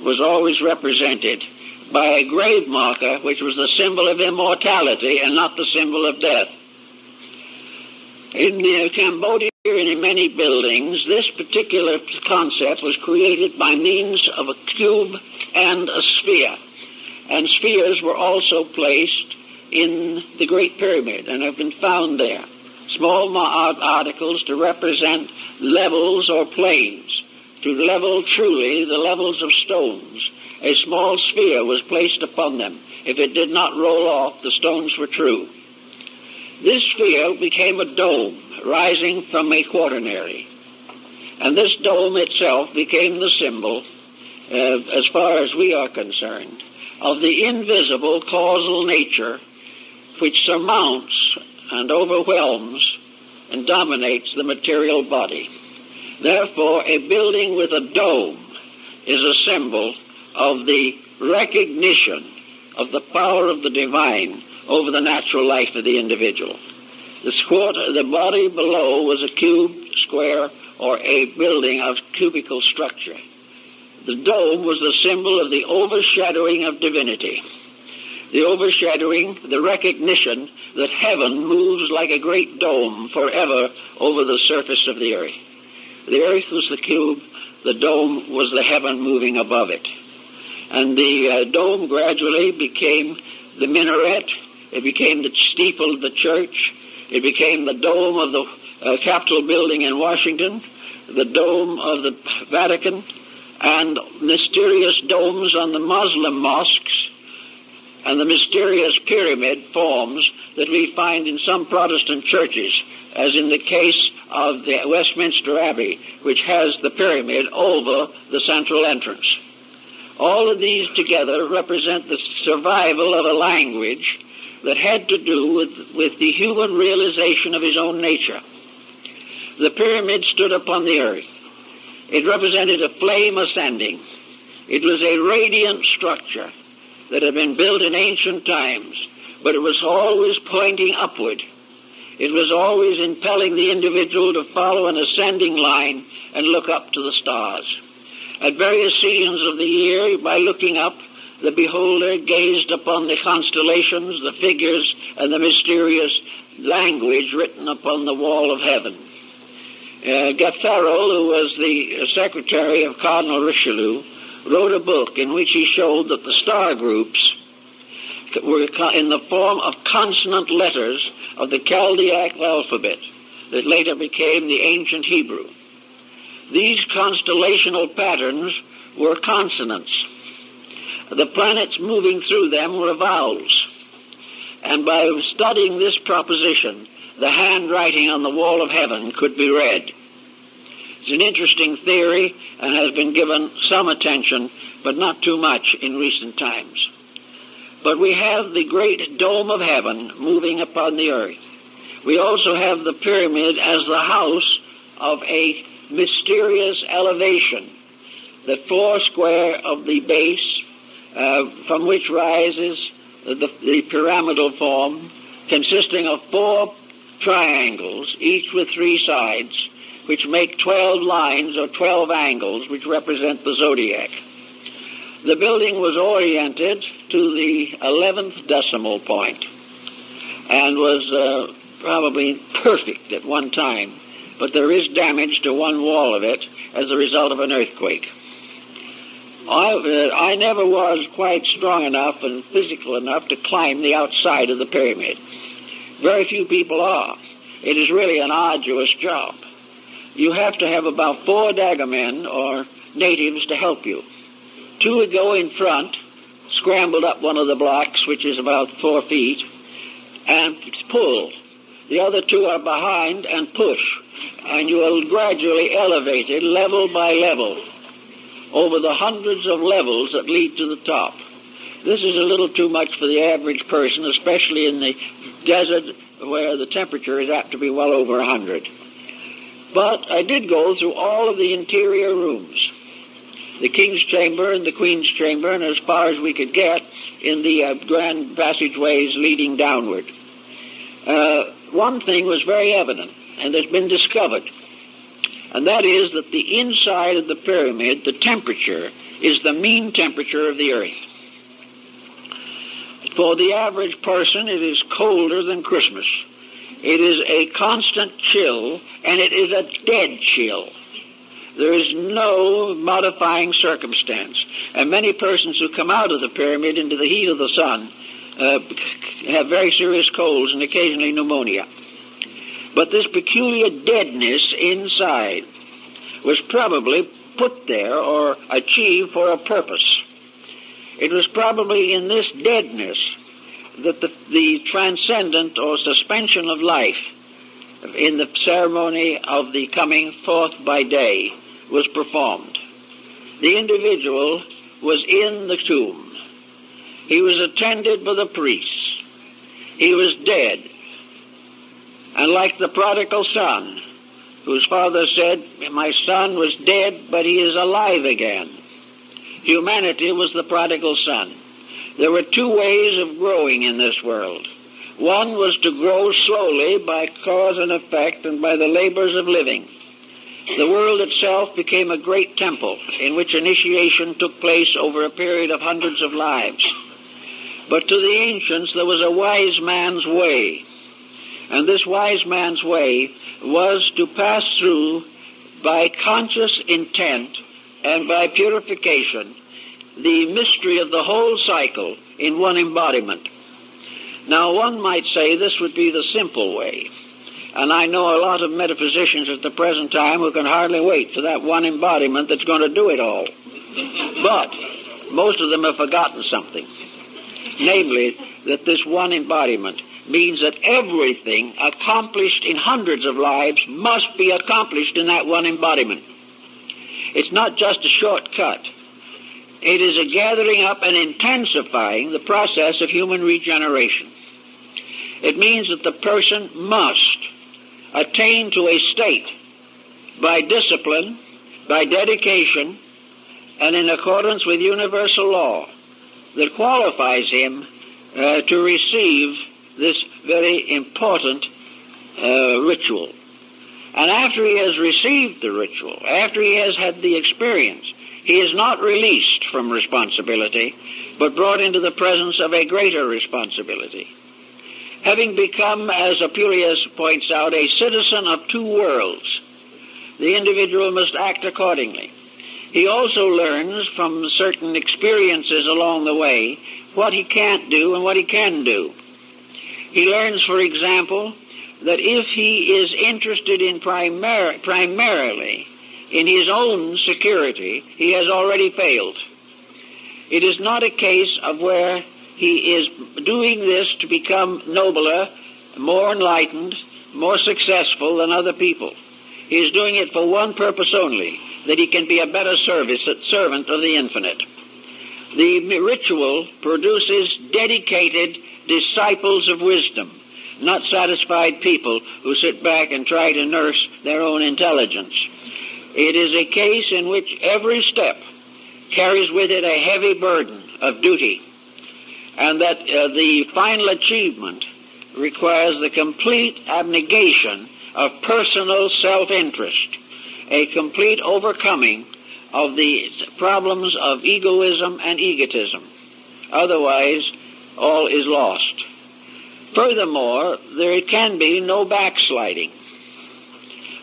was always represented by a grave marker, which was the symbol of immortality and not the symbol of death. In Cambodia, in many buildings, this particular concept was created by means of a cube and a sphere. And spheres were also placed in the Great Pyramid and have been found there. Small articles to represent levels or planes, to level truly the levels of stones. A small sphere was placed upon them. If it did not roll off, the stones were true. This sphere became a dome rising from a quaternary. And this dome itself became the symbol, as far as we are concerned, of the invisible causal nature which surmounts and overwhelms and dominates the material body. Therefore, a building with a dome is a symbol of the recognition of the power of the divine over the natural life of the individual. The body below was a cube, square, or a building of cubical structure. The dome was the symbol of the overshadowing of divinity. The overshadowing, the recognition that heaven moves like a great dome forever over the surface of the earth. The earth was the cube, the dome was the heaven moving above it. And the dome gradually became the minaret. It became the steeple of the church. It became the dome of the Capitol building in Washington, the dome of the Vatican, and mysterious domes on the Muslim mosques, and the mysterious pyramid forms that we find in some Protestant churches, as in the case of the Westminster Abbey, which has the pyramid over the central entrance. All of these together represent the survival of a language that had to do with the human realization of his own nature. The pyramid stood upon the earth. It represented a flame ascending. It was a radiant structure that had been built in ancient times, but it was always pointing upward. It was always impelling the individual to follow an ascending line and look up to the stars. At various seasons of the year, by looking up, the beholder gazed upon the constellations, the figures, and the mysterious language written upon the wall of heaven. Gaffarel, who was the secretary of Cardinal Richelieu, wrote a book in which he showed that the star groups were in the form of consonant letters of the Chaldaic alphabet that later became the ancient Hebrew. These constellational patterns were consonants. The planets moving through them were vowels. And by studying this proposition, the handwriting on the wall of heaven could be read. It's an interesting theory and has been given some attention, but not too much in recent times. But we have the great dome of heaven moving upon the earth. We also have the pyramid as the house of a mysterious elevation, the four square of the base, from which rises the pyramidal form, consisting of 4 triangles, each with 3 sides, which make 12 lines or 12 angles, which represent the zodiac. The building was oriented to the 11th decimal point and was probably perfect at one time, but there is damage to one wall of it as a result of an earthquake. I never was quite strong enough and physical enough to climb the outside of the pyramid. Very few people are. It is really an arduous job. You have to have about 4 daggermen or natives to help you. 2 would go in front, scrambled up one of the blocks, which is about 4 feet, and pull. The other 2 are behind and push, and you are gradually elevated level by level over the hundreds of levels that lead to the top. This is a little too much for the average person, especially in the desert where the temperature is apt to be well over 100. But I did go through all of the interior rooms, the King's Chamber and the Queen's Chamber, and as far as we could get in the grand passageways leading downward. One thing was very evident, and has been discovered, and that is that the inside of the pyramid, the temperature, is the mean temperature of the earth. For the average person, it is colder than Christmas. It is a constant chill, and it is a dead chill. There is no modifying circumstance. And many persons who come out of the pyramid into the heat of the sun have very serious colds and occasionally pneumonia. But this peculiar deadness inside was probably put there or achieved for a purpose. It was probably in this deadness that the transcendent or suspension of life in the ceremony of the coming forth by day was performed. The individual was in the tomb. He was attended by the priests. He was dead. And like the prodigal son, whose father said, "My son was dead, but he is alive again," humanity was the prodigal son. There were 2 ways of growing in this world. One was to grow slowly by cause and effect and by the labors of living. The world itself became a great temple in which initiation took place over a period of hundreds of lives. But to the ancients there was a wise man's way. And this wise man's way was to pass through, by conscious intent and by purification, the mystery of the whole cycle in one embodiment. Now, one might say this would be the simple way. And I know a lot of metaphysicians at the present time who can hardly wait for that one embodiment that's going to do it all. But most of them have forgotten something. Namely, that this one embodiment means that everything accomplished in hundreds of lives must be accomplished in that one embodiment. It's not just a shortcut. It is a gathering up and intensifying the process of human regeneration. It means that the person must attain to a state by discipline, by dedication, and in accordance with universal law that qualifies him to receive this very important ritual. And after he has received the ritual, after he has had the experience, he is not released from responsibility, but brought into the presence of a greater responsibility. Having become, as Apuleius points out, a citizen of two worlds, the individual must act accordingly. He also learns from certain experiences along the way what he can't do and what he can do. He learns, for example, that if he is interested in primarily in his own security, he has already failed. It is not a case of where he is doing this to become nobler, more enlightened, more successful than other people. He is doing it for one purpose only, that he can be a better servant of the infinite. The ritual produces dedicated disciples of wisdom, not satisfied people who sit back and try to nurse their own intelligence. It is a case in which every step carries with it a heavy burden of duty, and that the final achievement requires the complete abnegation of personal self-interest, a complete overcoming of the problems of egoism and egotism. Otherwise, all is lost. Furthermore, there can be no backsliding,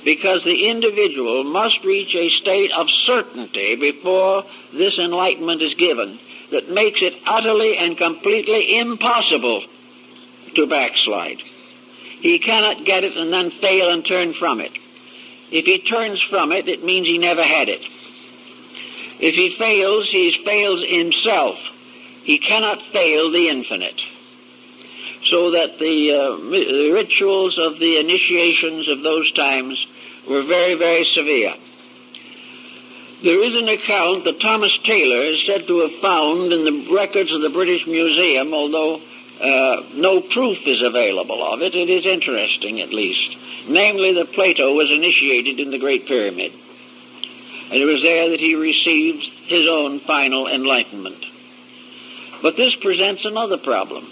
because the individual must reach a state of certainty before this enlightenment is given that makes it utterly and completely impossible to backslide. He cannot get it and then fail and turn from it. If he turns from it, it means he never had it. If he fails, he fails himself. He cannot fail the infinite. So that the rituals of the initiations of those times were very, very severe. There is an account that Thomas Taylor is said to have found in the records of the British Museum, although no proof is available of it. It is interesting, at least. Namely, that Plato was initiated in the Great Pyramid. And it was there that he received his own final enlightenment. But this presents another problem.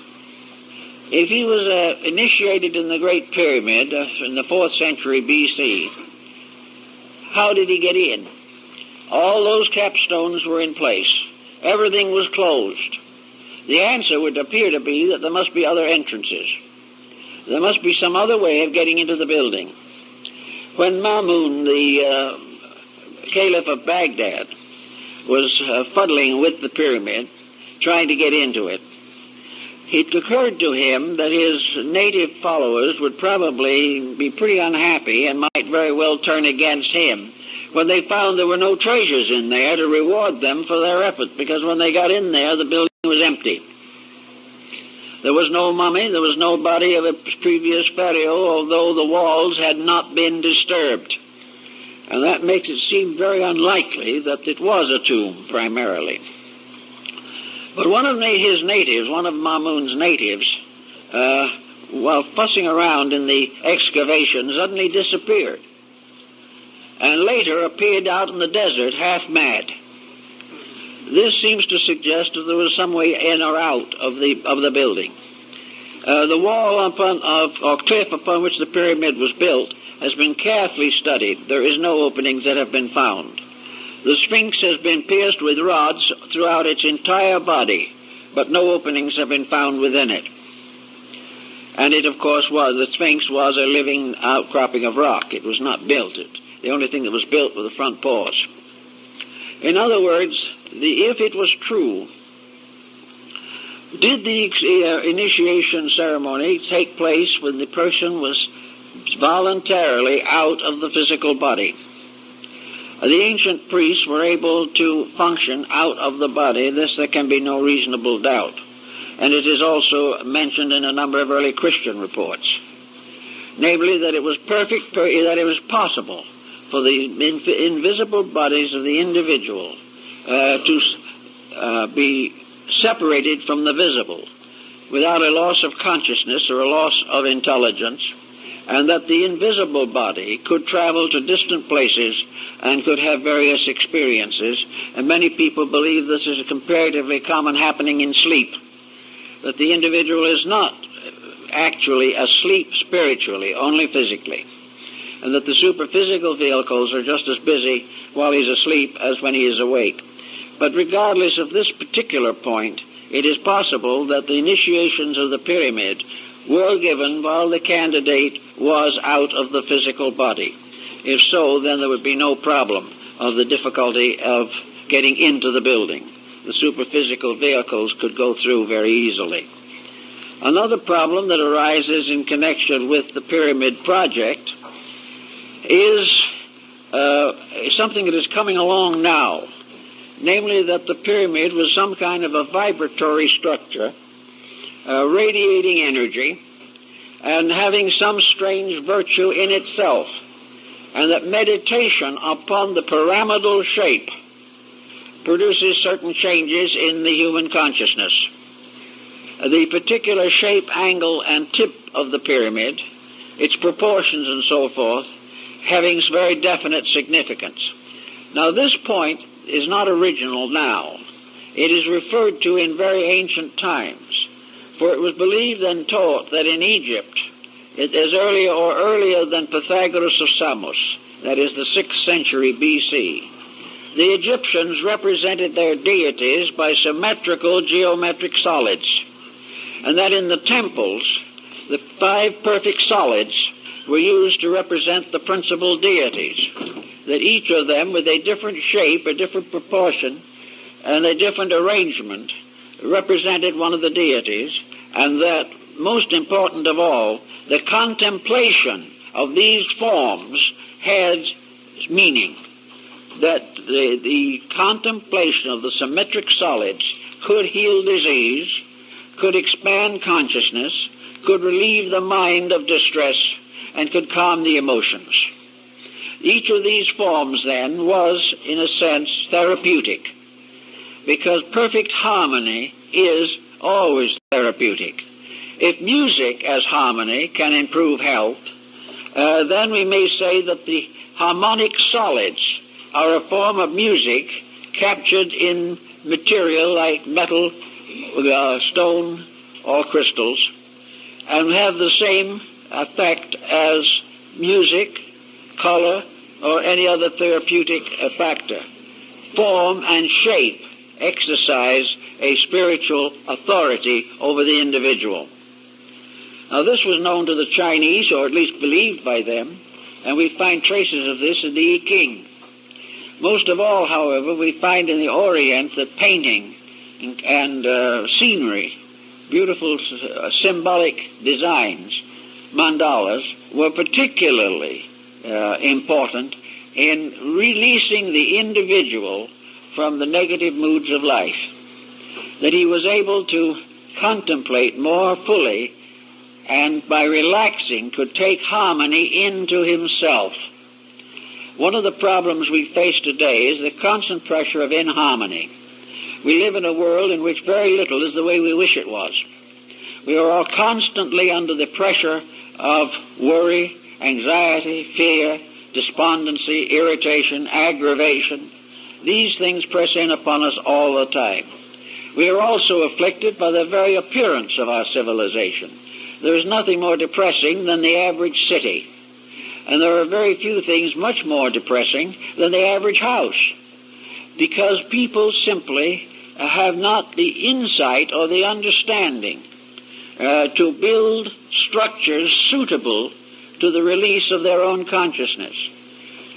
If he was initiated in the Great Pyramid in the 4th century B.C., how did he get in? All those capstones were in place. Everything was closed. The answer would appear to be that there must be other entrances. There must be some other way of getting into the building. When Mamun, the Caliph of Baghdad, was fuddling with the pyramid, trying to get into it, it occurred to him that his native followers would probably be pretty unhappy and might very well turn against him when they found there were no treasures in there to reward them for their efforts, because when they got in there, the building was empty. There was no mummy, there was no body of a previous pharaoh, although the walls had not been disturbed. And that makes it seem very unlikely that it was a tomb, primarily. But one of his natives, one of Mamun's natives, while fussing around in the excavation, suddenly disappeared, and later appeared out in the desert half mad. This seems to suggest that there was some way in or out of the building. The wall or cliff upon which the pyramid was built has been carefully studied. There is no openings that have been found. The Sphinx has been pierced with rods throughout its entire body, but no openings have been found within it. And it, of course, the Sphinx was a living outcropping of rock. It was not built. The only thing that was built were the front paws. In other words, if it was true, did the initiation ceremony take place when the person was voluntarily out of the physical body? The ancient priests were able to function out of the body. This there can be no reasonable doubt. And it is also mentioned in a number of early Christian reports. Namely, that it was that it was possible for the invisible bodies of the individual to be separated from the visible without a loss of consciousness or a loss of intelligence, and that the invisible body could travel to distant places and could have various experiences. And many people believe this is a comparatively common happening in sleep, that the individual is not actually asleep spiritually, only physically, and that the superphysical vehicles are just as busy while he's asleep as when he is awake. But regardless of this particular point, it is possible that the initiations of the pyramid were given while the candidate was out of the physical body. If so, then there would be no problem of the difficulty of getting into the building. The superphysical vehicles could go through very easily. Another problem that arises in connection with the pyramid project is something that is coming along now, namely that the pyramid was some kind of a vibratory structure, radiating energy and having some strange virtue in itself, and that meditation upon the pyramidal shape produces certain changes in the human consciousness. The particular shape, angle, and tip of the pyramid, its proportions and so forth, having very definite significance. Now, this point is not original now. It is referred to in very ancient times, for it was believed and taught that in Egypt, as earlier than Pythagoras of Samos, that is the 6th century B.C., the Egyptians represented their deities by symmetrical geometric solids, and that in the temples, the 5 perfect solids were used to represent the principal deities, that each of them with a different shape, a different proportion, and a different arrangement represented one of the deities, and that, most important of all, the contemplation of these forms had meaning, that the contemplation of the symmetric solids could heal disease, could expand consciousness, could relieve the mind of distress, and could calm the emotions. Each of these forms, then, was, in a sense, therapeutic, because perfect harmony is always therapeutic. If music as harmony can improve health, then we may say that the harmonic solids are a form of music captured in material like metal, stone, or crystals, and have the same effect as music, color, or any other therapeutic factor. Form and shape exercise a spiritual authority over the individual. Now, this was known to the Chinese, or at least believed by them, and we find traces of this in the I Ching. Most of all, however, we find in the Orient that painting and scenery, beautiful symbolic designs, mandalas, were particularly important in releasing the individual from the negative moods of life, that he was able to contemplate more fully and by relaxing could take harmony into himself. One of the problems we face today is the constant pressure of inharmony. We live in a world in which very little is the way we wish it was. We are all constantly under the pressure of worry, anxiety, fear, despondency, irritation, aggravation. These things press in upon us all the time. We are also afflicted by the very appearance of our civilization. There is nothing more depressing than the average city. And there are very few things much more depressing than the average house, because people simply have not the insight or the understanding to build structures suitable to the release of their own consciousness.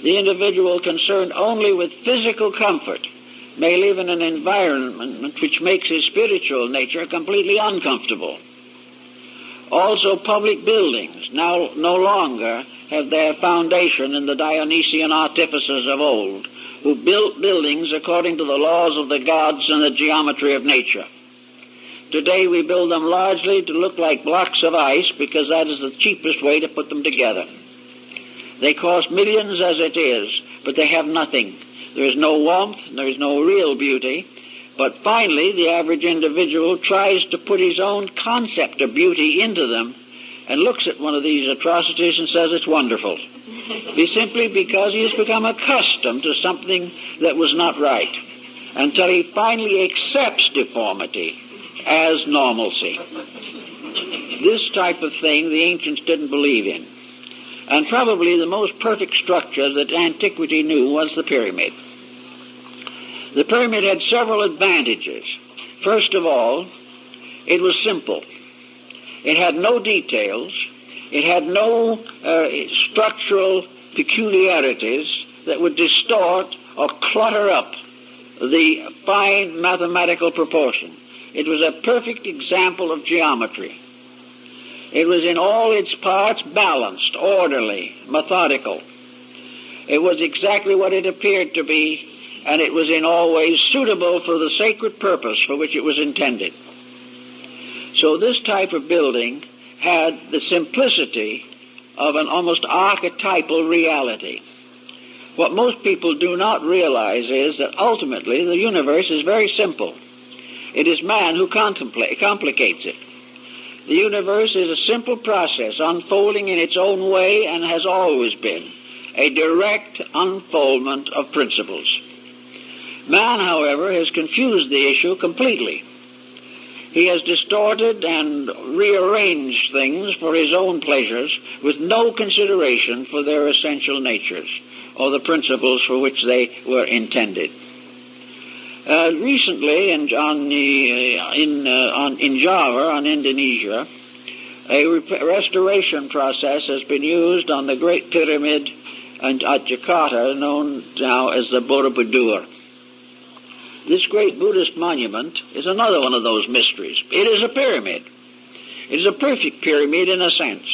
The individual concerned only with physical comfort may live in an environment which makes his spiritual nature completely uncomfortable. Also, public buildings now no longer have their foundation in the Dionysian artificers of old, who built buildings according to the laws of the gods and the geometry of nature. Today we build them largely to look like blocks of ice, because that is the cheapest way to put them together. They cost millions as it is, but they have nothing. There is no warmth, there is no real beauty, But finally, the average individual tries to put his own concept of beauty into them and looks at one of these atrocities and says it's wonderful. Simply because he has become accustomed to something that was not right, until he finally accepts deformity as normalcy. This type of thing the ancients didn't believe in. And probably the most perfect structure that antiquity knew was the pyramid. The pyramid had several advantages. First of all, it was simple. It had no details. It had no structural peculiarities that would distort or clutter up the fine mathematical proportion. It was a perfect example of geometry. It was in all its parts balanced, orderly, methodical. It was exactly what it appeared to be, and it was in all ways suitable for the sacred purpose for which it was intended. So this type of building had the simplicity of an almost archetypal reality. What most people do not realize is that ultimately the universe is very simple. It is man who complicates it. The universe is a simple process unfolding in its own way and has always been a direct unfoldment of principles. Man, however, has confused the issue completely. He has distorted and rearranged things for his own pleasures with no consideration for their essential natures or the principles for which they were intended. Recently, in Java, in Indonesia, a restoration process has been used on the Great Pyramid at Jakarta, known now as the Borobudur. This great Buddhist monument is another one of those mysteries. It is a pyramid. It is a perfect pyramid in a sense,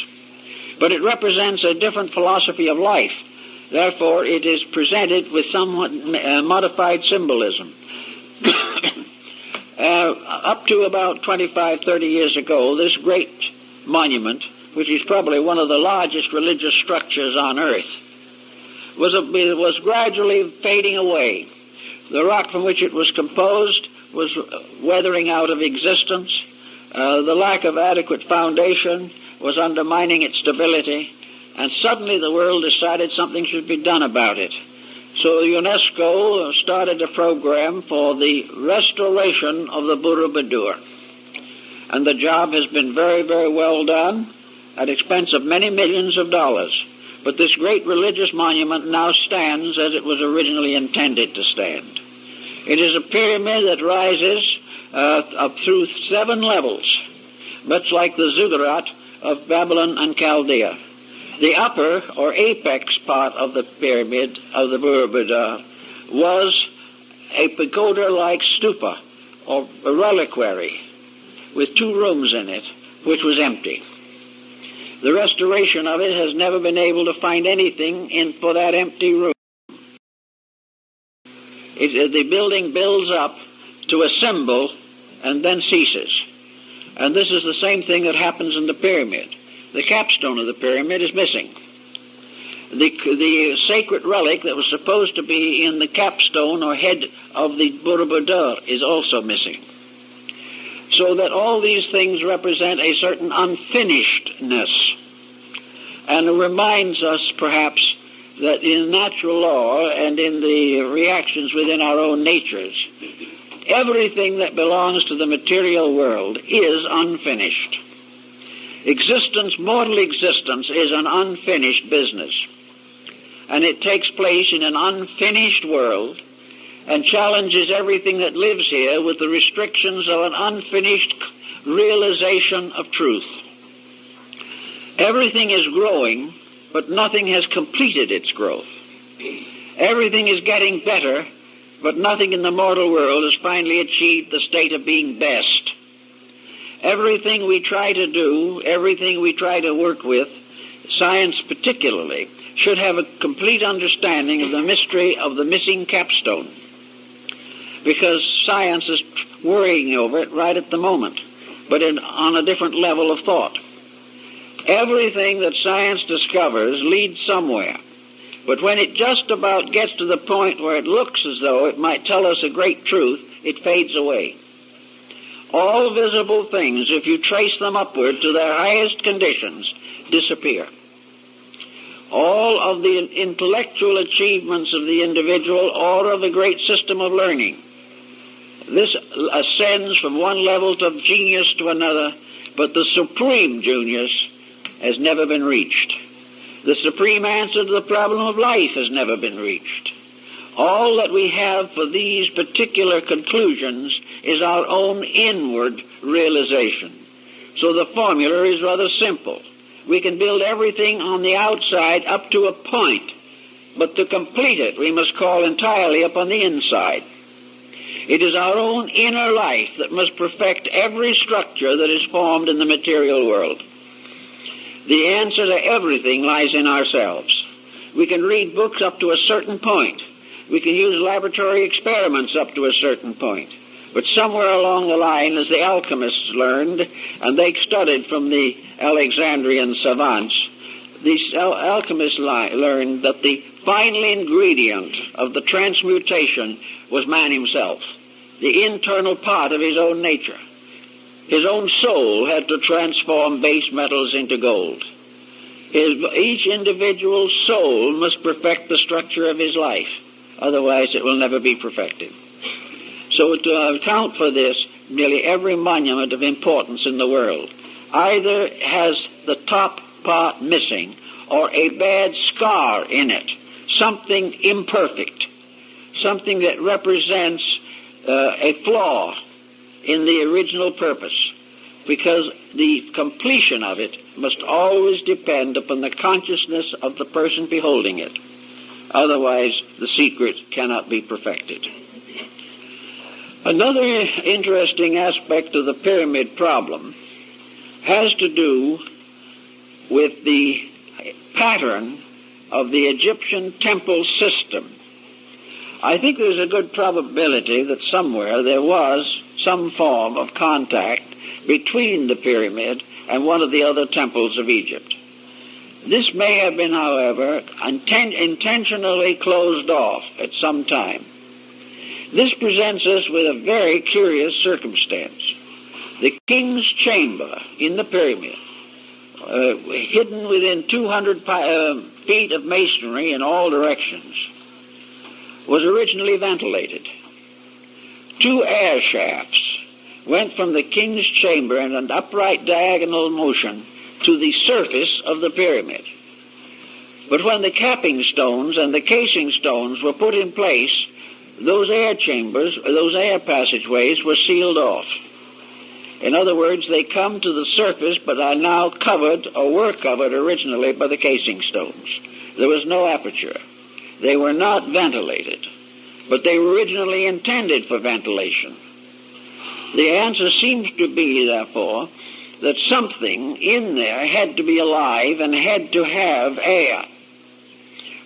but it represents a different philosophy of life. Therefore, it is presented with somewhat modified symbolism. Up to about 25, 30 years ago, this great monument, which is probably one of the largest religious structures on earth, was gradually fading away. The rock from which it was composed was weathering out of existence. The lack of adequate foundation was undermining its stability, and suddenly the world decided something should be done about it. So UNESCO started a program for the restoration of the Borobudur. And the job has been very, very well done at expense of many millions of dollars. But this great religious monument now stands as it was originally intended to stand. It is a pyramid that rises up through 7 levels, much like the ziggurat of Babylon and Chaldea. The upper or apex part of the pyramid of the Borobudur was a pagoda-like stupa or a reliquary with 2 rooms in it, which was empty. The restoration of it has never been able to find anything for that empty room. The building builds up to a symbol and then ceases. And this is the same thing that happens in the pyramid. The capstone of the pyramid is missing. The sacred relic that was supposed to be in the capstone or head of the Borobudur is also missing. So that all these things represent a certain unfinishedness. And it reminds us, perhaps, that in natural law and in the reactions within our own natures, everything that belongs to the material world is unfinished. Existence, mortal existence, is an unfinished business. And it takes place in an unfinished world and challenges everything that lives here with the restrictions of an unfinished realization of truth. Everything is growing, but nothing has completed its growth. Everything is getting better, but nothing in the mortal world has finally achieved the state of being best. Everything we try to do, everything we try to work with, science particularly, should have a complete understanding of the mystery of the missing capstone. Because science is worrying over it right at the moment, but on a different level of thought. Everything that science discovers leads somewhere. But when it just about gets to the point where it looks as though it might tell us a great truth, it fades away. All visible things, if you trace them upward to their highest conditions, disappear. All of the intellectual achievements of the individual or of the great system of learning, this ascends from one level of genius to another, but the supreme genius has never been reached. The supreme answer to the problem of life has never been reached. All that we have for these particular conclusions is our own inward realization. So the formula is rather simple. We can build everything on the outside up to a point, but to complete it we must call entirely upon the inside. It is our own inner life that must perfect every structure that is formed in the material world. The answer to everything lies in ourselves. We can read books up to a certain point. We can use laboratory experiments up to a certain point. But somewhere along the line, as the alchemists learned, and they studied from the Alexandrian savants, these alchemists learned that the final ingredient of the transmutation was man himself, the internal part of his own nature. His own soul had to transform base metals into gold. Each individual soul must perfect the structure of his life. Otherwise, it will never be perfected. So to account for this, nearly every monument of importance in the world either has the top part missing or a bad scar in it, something imperfect, something that represents a flaw in the original purpose, because the completion of it must always depend upon the consciousness of the person beholding it. Otherwise, the secret cannot be perfected. Another interesting aspect of the pyramid problem has to do with the pattern of the Egyptian temple system. I think there's a good probability that somewhere there was some form of contact between the pyramid and one of the other temples of Egypt. This may have been, however, intentionally closed off at some time. This presents us with a very curious circumstance. The king's chamber in the pyramid, hidden within 200 feet of masonry in all directions, was originally ventilated. 2 air shafts went from the king's chamber in an upright diagonal motion to the surface of the pyramid. But when the capping stones and the casing stones were put in place, those air chambers, those air passageways were sealed off. In other words, they come to the surface but are now covered, or were covered originally, by the casing stones. There was no aperture. They were not ventilated, but they were originally intended for ventilation. The answer seems to be, therefore, that something in there had to be alive and had to have air,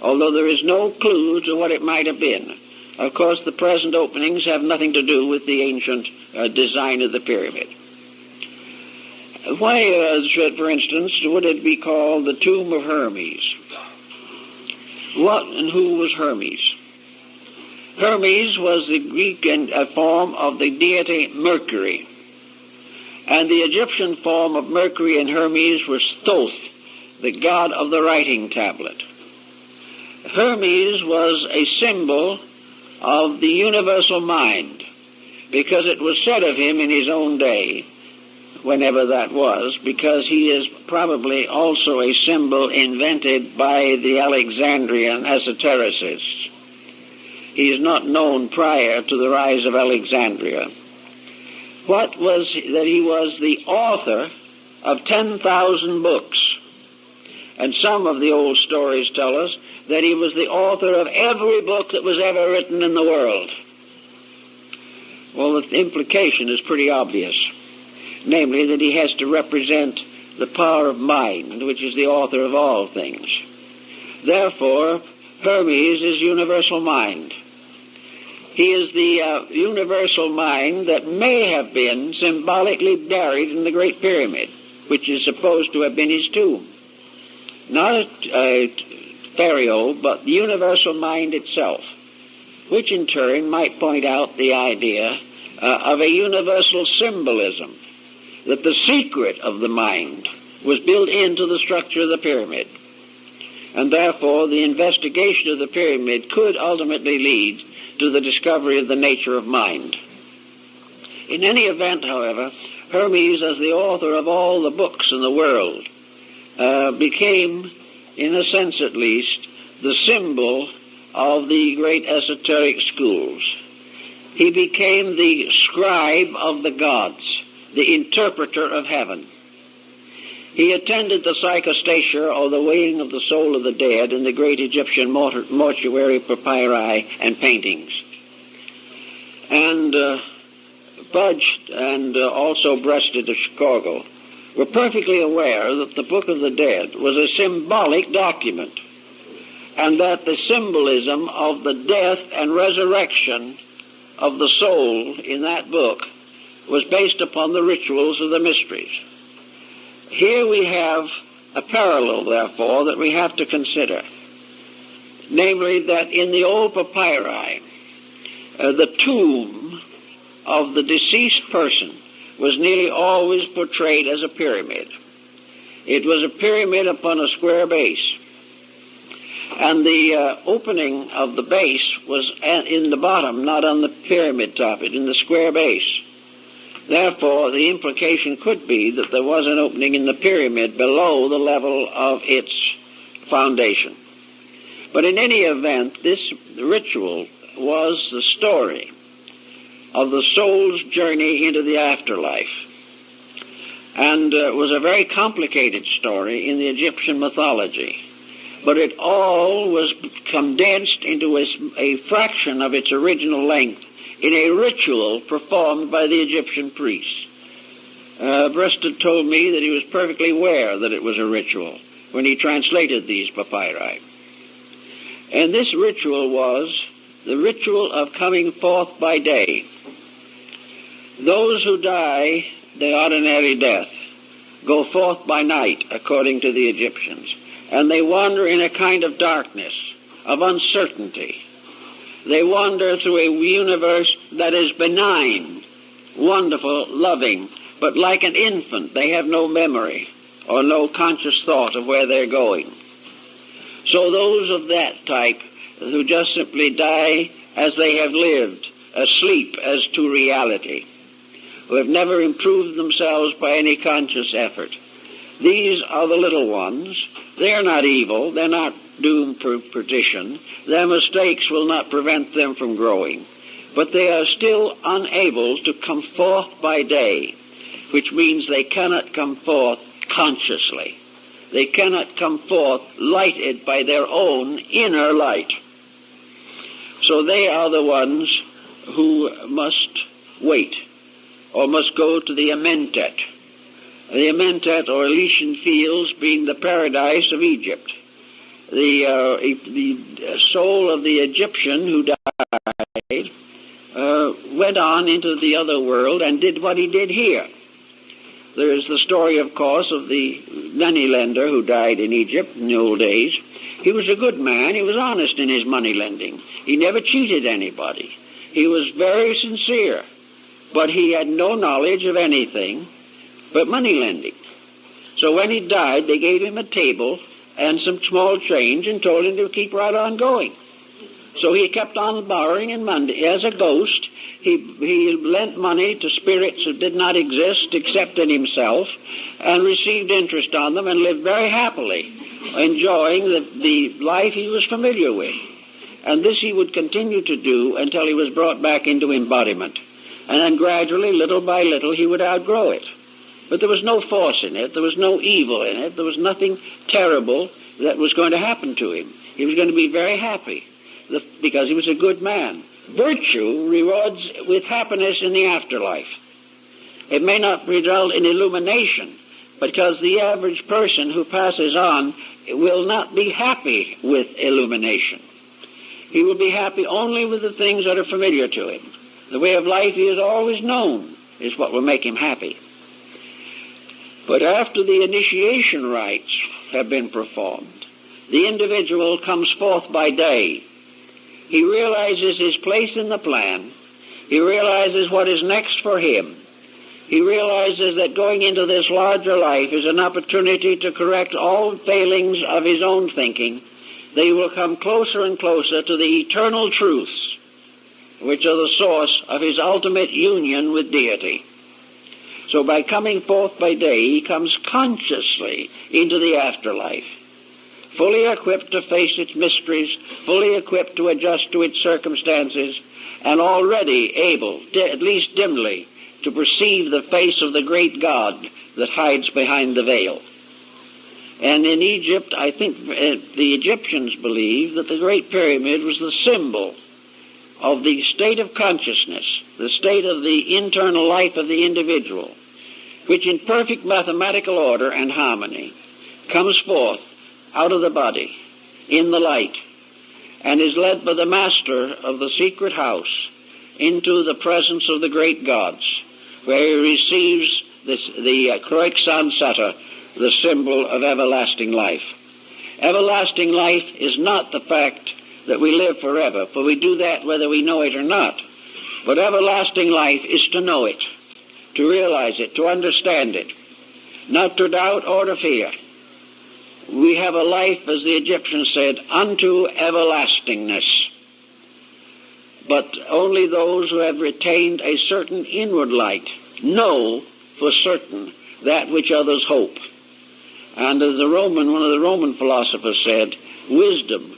although there is no clue to what it might have been. Of course, the present openings have nothing to do with the ancient design of the pyramid. Why, for instance, would it be called the tomb of Hermes? What and who was Hermes? Hermes was the Greek form of the deity Mercury. And the Egyptian form of Mercury and Hermes was Thoth, the god of the writing tablet. Hermes was a symbol of the universal mind, because it was said of him in his own day, whenever that was, because he is probably also a symbol invented by the Alexandrian esotericists. He is not known prior to the rise of Alexandria. What was that? He was the author of 10,000 books. And some of the old stories tell us that he was the author of every book that was ever written in the world. Well, the implication is pretty obvious. Namely, that he has to represent the power of mind, which is the author of all things. Therefore, Hermes is universal mind. He is the universal mind that may have been symbolically buried in the Great Pyramid, which is supposed to have been his tomb. Not a pharaoh, but the universal mind itself, which in turn might point out the idea of a universal symbolism, that the secret of the mind was built into the structure of the pyramid. And therefore, the investigation of the pyramid could ultimately lead to the discovery of the nature of mind. In any event, however, Hermes, as the author of all the books in the world, became, in a sense at least, the symbol of the great esoteric schools. He became the scribe of the gods, the interpreter of heaven. He attended the psychostasia, or the weighing of the soul of the dead, in the great Egyptian mortuary papyri and paintings. And Budge and also Breasted of Chicago were perfectly aware that the Book of the Dead was a symbolic document, and that the symbolism of the death and resurrection of the soul in that book was based upon the rituals of the mysteries. Here we have a parallel, therefore, that we have to consider. Namely, that in the old papyri, the tomb of the deceased person was nearly always portrayed as a pyramid. It was a pyramid upon a square base. And the opening of the base was in the bottom, not on the pyramid top, in the square base. Therefore, the implication could be that there was an opening in the pyramid below the level of its foundation. But in any event, this ritual was the story of the soul's journey into the afterlife. And it was a very complicated story in the Egyptian mythology. But it all was condensed into a fraction of its original length in a ritual performed by the Egyptian priests. Breasted told me that he was perfectly aware that it was a ritual when he translated these papyri. And this ritual was the ritual of coming forth by day. Those who die the ordinary death go forth by night, according to the Egyptians, and they wander in a kind of darkness, of uncertainty. They wander through a universe that is benign, wonderful, loving, but like an infant, they have no memory or no conscious thought of where they're going. So those of that type who just simply die as they have lived, asleep as to reality, who have never improved themselves by any conscious effort, these are the little ones. They're not evil. They're not doomed for perdition. Their mistakes will not prevent them from growing. But they are still unable to come forth by day, which means they cannot come forth consciously. They cannot come forth lighted by their own inner light. So they are the ones who must wait, or must go to the Amentet. The Amentet, or Elysian Fields, being the paradise of Egypt. The soul of the Egyptian who died went on into the other world and did what he did here. There is the story, of course, of the moneylender who died in Egypt in the old days. He was a good man. He was honest in his money lending. He never cheated anybody. He was very sincere. But he had no knowledge of anything but money lending. So when he died, they gave him a table and some small change and told him to keep right on going. So he kept on borrowing and money. As a ghost, he lent money to spirits who did not exist except in himself, and received interest on them and lived very happily, enjoying the life he was familiar with. And this he would continue to do until he was brought back into embodiment. And then gradually, little by little, he would outgrow it. But there was no force in it. There was no evil in it. There was nothing terrible that was going to happen to him. He was going to be very happy because he was a good man. Virtue rewards with happiness in the afterlife. It may not result in illumination, because the average person who passes on will not be happy with illumination. He will be happy only with the things that are familiar to him. The way of life he has always known is what will make him happy. But after the initiation rites have been performed, the individual comes forth by day. He realizes his place in the plan. He realizes what is next for him. He realizes that going into this larger life is an opportunity to correct all failings of his own thinking. They will come closer and closer to the eternal truths, which are the source of his ultimate union with deity. So by coming forth by day, he comes consciously into the afterlife, fully equipped to face its mysteries, fully equipped to adjust to its circumstances, and already able, at least dimly, to perceive the face of the great God that hides behind the veil. And in Egypt, I think the Egyptians believed that the Great Pyramid was the symbol of the state of consciousness, the state of the internal life of the individual, which in perfect mathematical order and harmony comes forth out of the body, in the light, and is led by the master of the secret house into the presence of the great gods, where he receives the Kroiksan Sata, the symbol of everlasting life. Everlasting life is not the fact that we live forever, for we do that whether we know it or not. But everlasting life is to know it, to realize it, to understand it, not to doubt or to fear. We have a life, as the Egyptians said, unto everlastingness. But only those who have retained a certain inward light know for certain that which others hope. And as one of the Roman philosophers said, wisdom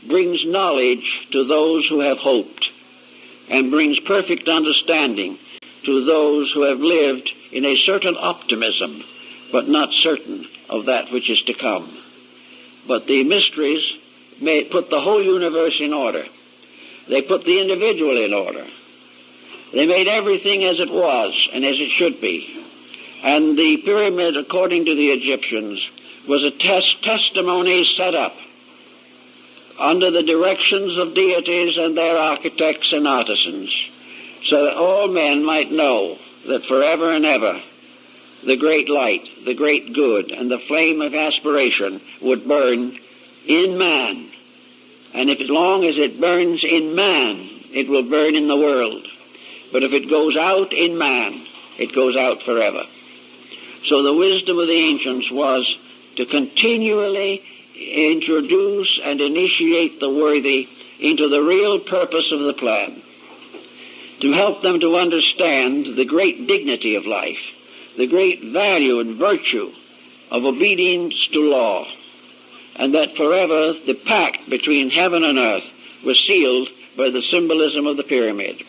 brings knowledge to those who have hoped, and brings perfect understanding to those who have lived in a certain optimism, but not certain of that which is to come. But the mysteries may put the whole universe in order. They put the individual in order. They made everything as it was and as it should be. And the pyramid, according to the Egyptians, was a testimony set up under the directions of deities and their architects and artisans, so that all men might know that forever and ever the great light, the great good, and the flame of aspiration would burn in man. And if as long as it burns in man, it will burn in the world. But if it goes out in man, it goes out forever. So the wisdom of the ancients was to continually introduce and initiate the worthy into the real purpose of the plan, to help them to understand the great dignity of life, the great value and virtue of obedience to law, and that forever the pact between heaven and earth was sealed by the symbolism of the pyramid.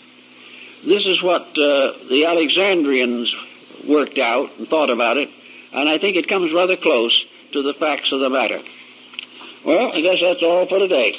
This is what the Alexandrians worked out and thought about it, and I think it comes rather close to the facts of the matter. Well, I guess that's all for today.